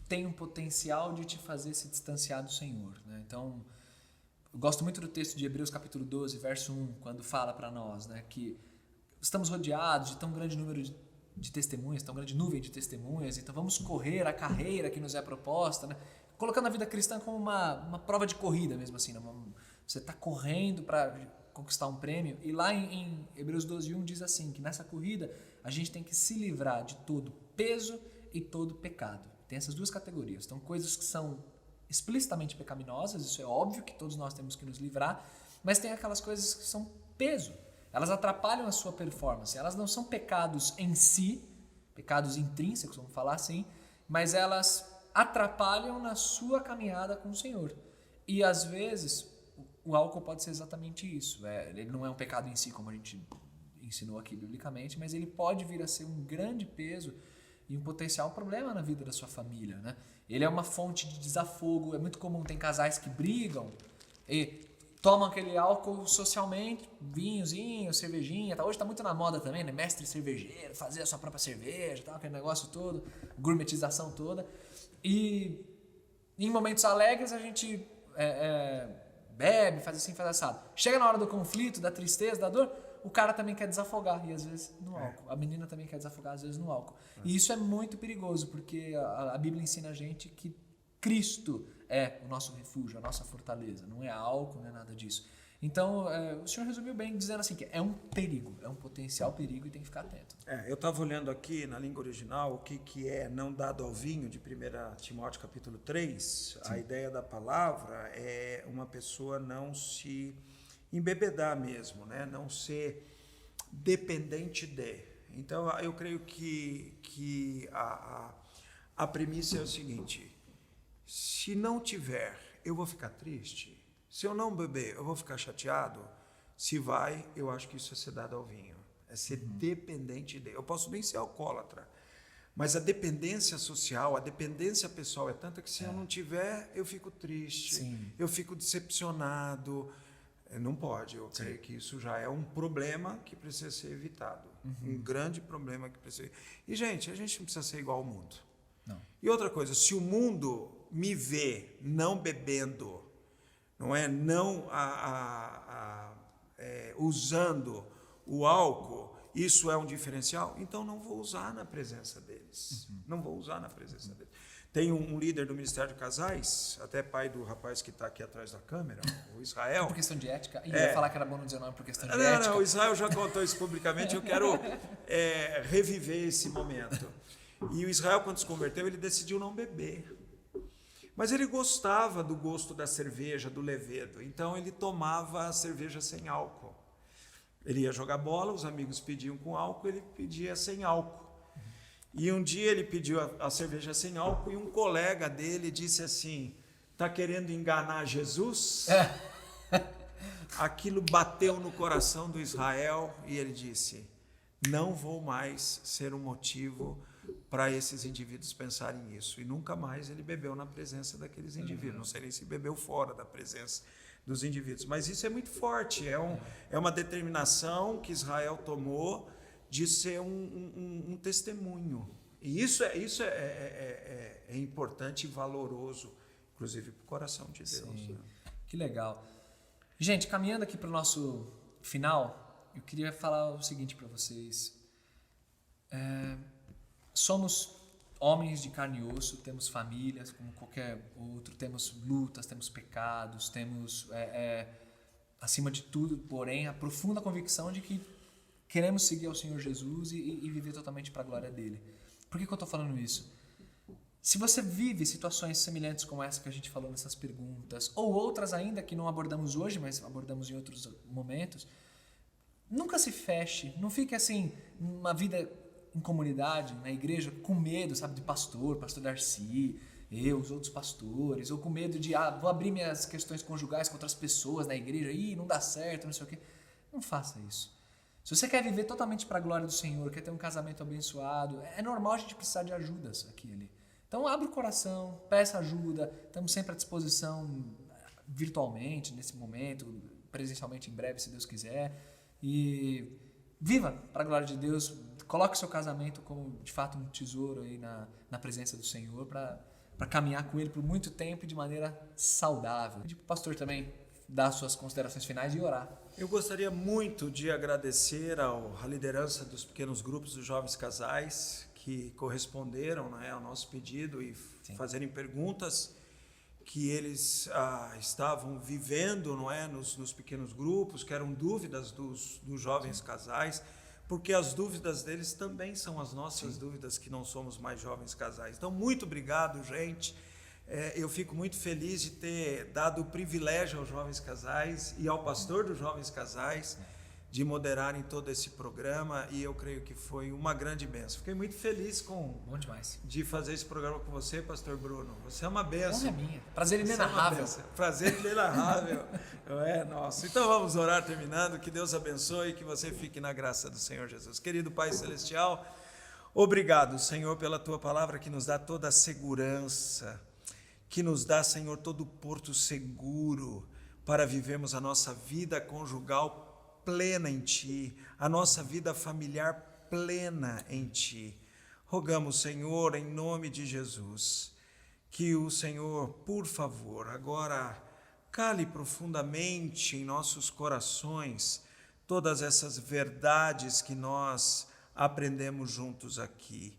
tem um potencial de te fazer se distanciar do Senhor, né? Então, eu gosto muito do texto de Hebreus capítulo 12, verso 1, quando fala para nós, né, que estamos rodeados de tão grande número de testemunhas, tão grande nuvem de testemunhas, então vamos correr a carreira que nos é proposta, né? Colocando a vida cristã como uma prova de corrida mesmo assim, né? Você está correndo para conquistar um prêmio, e lá em Hebreus 12:1 diz assim, que nessa corrida a gente tem que se livrar de todo peso e todo pecado. Tem essas duas categorias. Então, coisas que são explicitamente pecaminosas, isso é óbvio que todos nós temos que nos livrar, mas tem aquelas coisas que são peso. Elas atrapalham a sua performance. Elas não são pecados em si, pecados intrínsecos, vamos falar assim, mas elas atrapalham na sua caminhada com o Senhor. E às vezes o álcool pode ser exatamente isso. Ele não é um pecado em si, como a gente ensinou aqui biblicamente, mas ele pode vir a ser um grande peso e um potencial problema na vida da sua família, né? Ele é uma fonte de desafogo. É muito comum, tem casais que brigam e tomam aquele álcool socialmente, vinhozinho, cervejinha, tá? Hoje está muito na moda também, né? Mestre cervejeiro, fazer a sua própria cerveja, tal, aquele negócio todo, gourmetização toda. E em momentos alegres a gente bebe, faz assim, faz assado. Chega na hora do conflito, da tristeza, da dor, o cara também quer desafogar, e às vezes no álcool. A menina também quer desafogar, às vezes no álcool. E isso é muito perigoso, porque a Bíblia ensina a gente que Cristo é o nosso refúgio, a nossa fortaleza. Não é álcool, não é nada disso. Então, o senhor resumiu bem dizendo assim que é um perigo, é um potencial perigo e tem que ficar atento. Eu estava olhando aqui na língua original o que é não dado ao vinho, de 1 Timóteo capítulo 3. Sim. A ideia da palavra é uma pessoa não se embebedar mesmo, né? Não ser dependente de. Então, eu creio que a premissa é o seguinte: se não tiver, eu vou ficar triste. Se eu não beber, eu vou ficar chateado. Se vai, eu acho que isso é ser dado ao vinho. É ser dependente dele. Eu posso nem ser alcoólatra, mas a dependência social, a dependência pessoal é tanta que se eu não tiver, eu fico triste, Sim. eu fico decepcionado. Não pode. Eu creio que isso já é um problema que precisa ser evitado. Um grande problema que precisa. E, gente, a gente não precisa ser igual ao mundo. Não. E outra coisa, se o mundo me vê não bebendo, não usando o álcool, isso é um diferencial, então não vou usar na presença deles. Não vou usar na presença deles. Tem um líder do Ministério de Casais, até pai do rapaz que está aqui atrás da câmera, o Israel. Por questão de ética? Eu ia falar que era bom não dizer o nome por questão de ética. Não, o Israel já contou isso publicamente, eu quero reviver esse momento. E o Israel, quando se converteu, ele decidiu não beber. Mas ele gostava do gosto da cerveja, do levedo. Então ele tomava a cerveja sem álcool. Ele ia jogar bola, os amigos pediam com álcool, ele pedia sem álcool. E um dia ele pediu a cerveja sem álcool e um colega dele disse assim: "Tá querendo enganar Jesus?" Aquilo bateu no coração do Israel e ele disse: "Não vou mais ser um motivo para esses indivíduos pensarem nisso." E nunca mais ele bebeu na presença daqueles indivíduos. Não sei nem se bebeu fora da presença dos indivíduos. Mas isso é muito forte. É uma determinação que Israel tomou de ser um testemunho. E isso é importante e valoroso, inclusive para o coração de Deus. Sim. Né? Que legal. Gente, caminhando aqui para o nosso final, eu queria falar o seguinte para vocês. Somos homens de carne e osso, temos famílias como qualquer outro, temos lutas, temos pecados, temos, acima de tudo, porém, a profunda convicção de que queremos seguir ao Senhor Jesus e viver totalmente para a glória dele. Por que eu estou falando isso? Se você vive situações semelhantes como essa que a gente falou nessas perguntas, ou outras ainda que não abordamos hoje, mas abordamos em outros momentos, nunca se feche, não fique assim, uma vida em comunidade, na igreja, com medo, sabe, de pastor Darcy, os outros pastores, ou com medo de, vou abrir minhas questões conjugais com outras pessoas na igreja, não dá certo, não sei o quê. Não faça isso. Se você quer viver totalmente para a glória do Senhor, quer ter um casamento abençoado, é normal a gente precisar de ajudas aqui e ali. Então abre o coração, peça ajuda, estamos sempre à disposição virtualmente nesse momento, presencialmente em breve, se Deus quiser. E viva para a glória de Deus, coloque seu casamento como de fato um tesouro aí na presença do Senhor para caminhar com Ele por muito tempo e de maneira saudável. Pedir para o pastor também dar suas considerações finais e orar. Eu gostaria muito de agradecer à liderança dos pequenos grupos dos jovens casais que corresponderam, ao nosso pedido e fazerem perguntas que eles estavam vivendo, nos pequenos grupos, que eram dúvidas dos jovens casais, porque as dúvidas deles também são as nossas dúvidas que não somos mais jovens casais. Então, muito obrigado, gente. Eu fico muito feliz de ter dado o privilégio aos jovens casais e ao pastor dos jovens casais de moderarem todo esse programa, e eu creio que foi uma grande bênção. Fiquei muito feliz Bom demais. de fazer esse programa com você, pastor Bruno. Você é uma bênção. Honra é minha. Prazer inenarrável. Prazer inenarrável. É nosso. Então vamos orar terminando. Que Deus abençoe e que você fique na graça do Senhor Jesus. Querido Pai Celestial, obrigado, Senhor, pela Tua palavra que nos dá toda a segurança, que nos dá, Senhor, todo o porto seguro para vivermos a nossa vida conjugal plena em Ti, a nossa vida familiar plena em Ti. Rogamos, Senhor, em nome de Jesus, que o Senhor, por favor, agora cale profundamente em nossos corações todas essas verdades que nós aprendemos juntos aqui,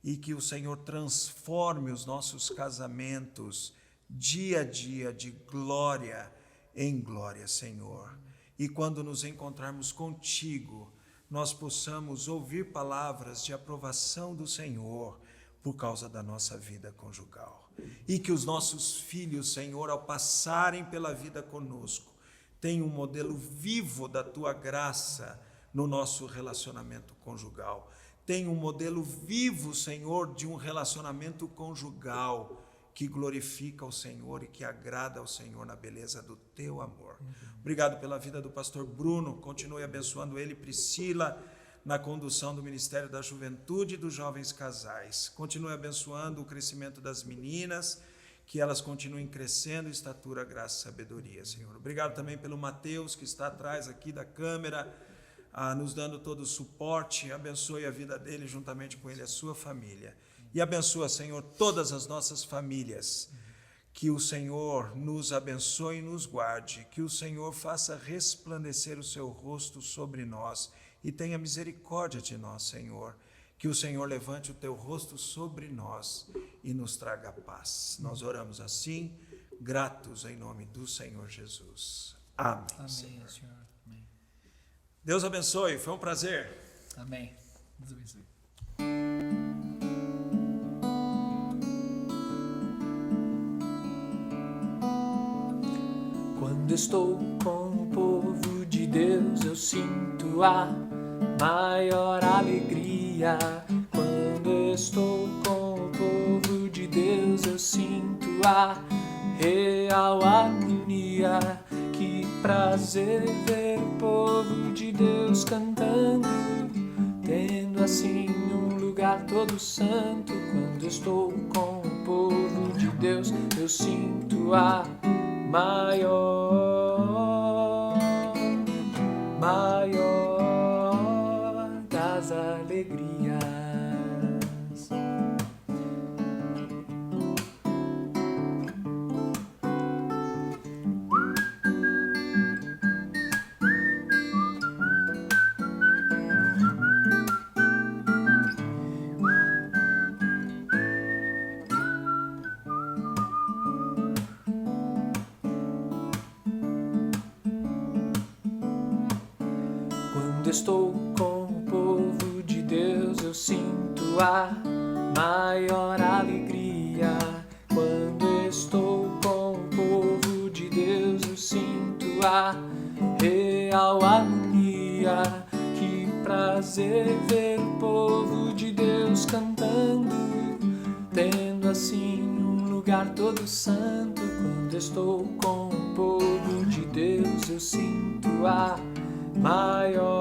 e que o Senhor transforme os nossos casamentos dia a dia de glória em glória, Senhor. e quando nos encontrarmos contigo, nós possamos ouvir palavras de aprovação do Senhor por causa da nossa vida conjugal. E que os nossos filhos, Senhor, ao passarem pela vida conosco, tenham um modelo vivo da tua graça no nosso relacionamento conjugal. Tenham um modelo vivo, Senhor, de um relacionamento conjugal que glorifica o Senhor e que agrada ao Senhor na beleza do teu amor. Obrigado pela vida do pastor Bruno, continue abençoando ele e Priscila na condução do Ministério da Juventude e dos Jovens Casais. Continue abençoando o crescimento das meninas, que elas continuem crescendo em estatura, graça e sabedoria, Senhor. Obrigado também pelo Mateus, que está atrás aqui da câmera, nos dando todo o suporte. Abençoe a vida dele, juntamente com ele, a sua família. E abençoa, Senhor, todas as nossas famílias. Que o Senhor nos abençoe e nos guarde. Que o Senhor faça resplandecer o seu rosto sobre nós e tenha misericórdia de nós, Senhor. Que o Senhor levante o teu rosto sobre nós e nos traga paz. Nós oramos assim, gratos em nome do Senhor Jesus. Amém. Amém, Senhor. Amém. Deus abençoe, foi um prazer. Amém. Deus abençoe. Quando estou com o povo de Deus, eu sinto a maior alegria. Quando estou com o povo de Deus, eu sinto a real harmonia. Que prazer ver o povo de Deus cantando, tendo assim um lugar todo santo. Quando estou com o povo de Deus, eu sinto a maior das alegrias. Quando estou com o povo de Deus, eu sinto a maior alegria. Quando estou com o povo de Deus, eu sinto a real harmonia. Que prazer ver o povo de Deus cantando, tendo assim um lugar todo santo. Quando estou com o povo de Deus, eu sinto a maior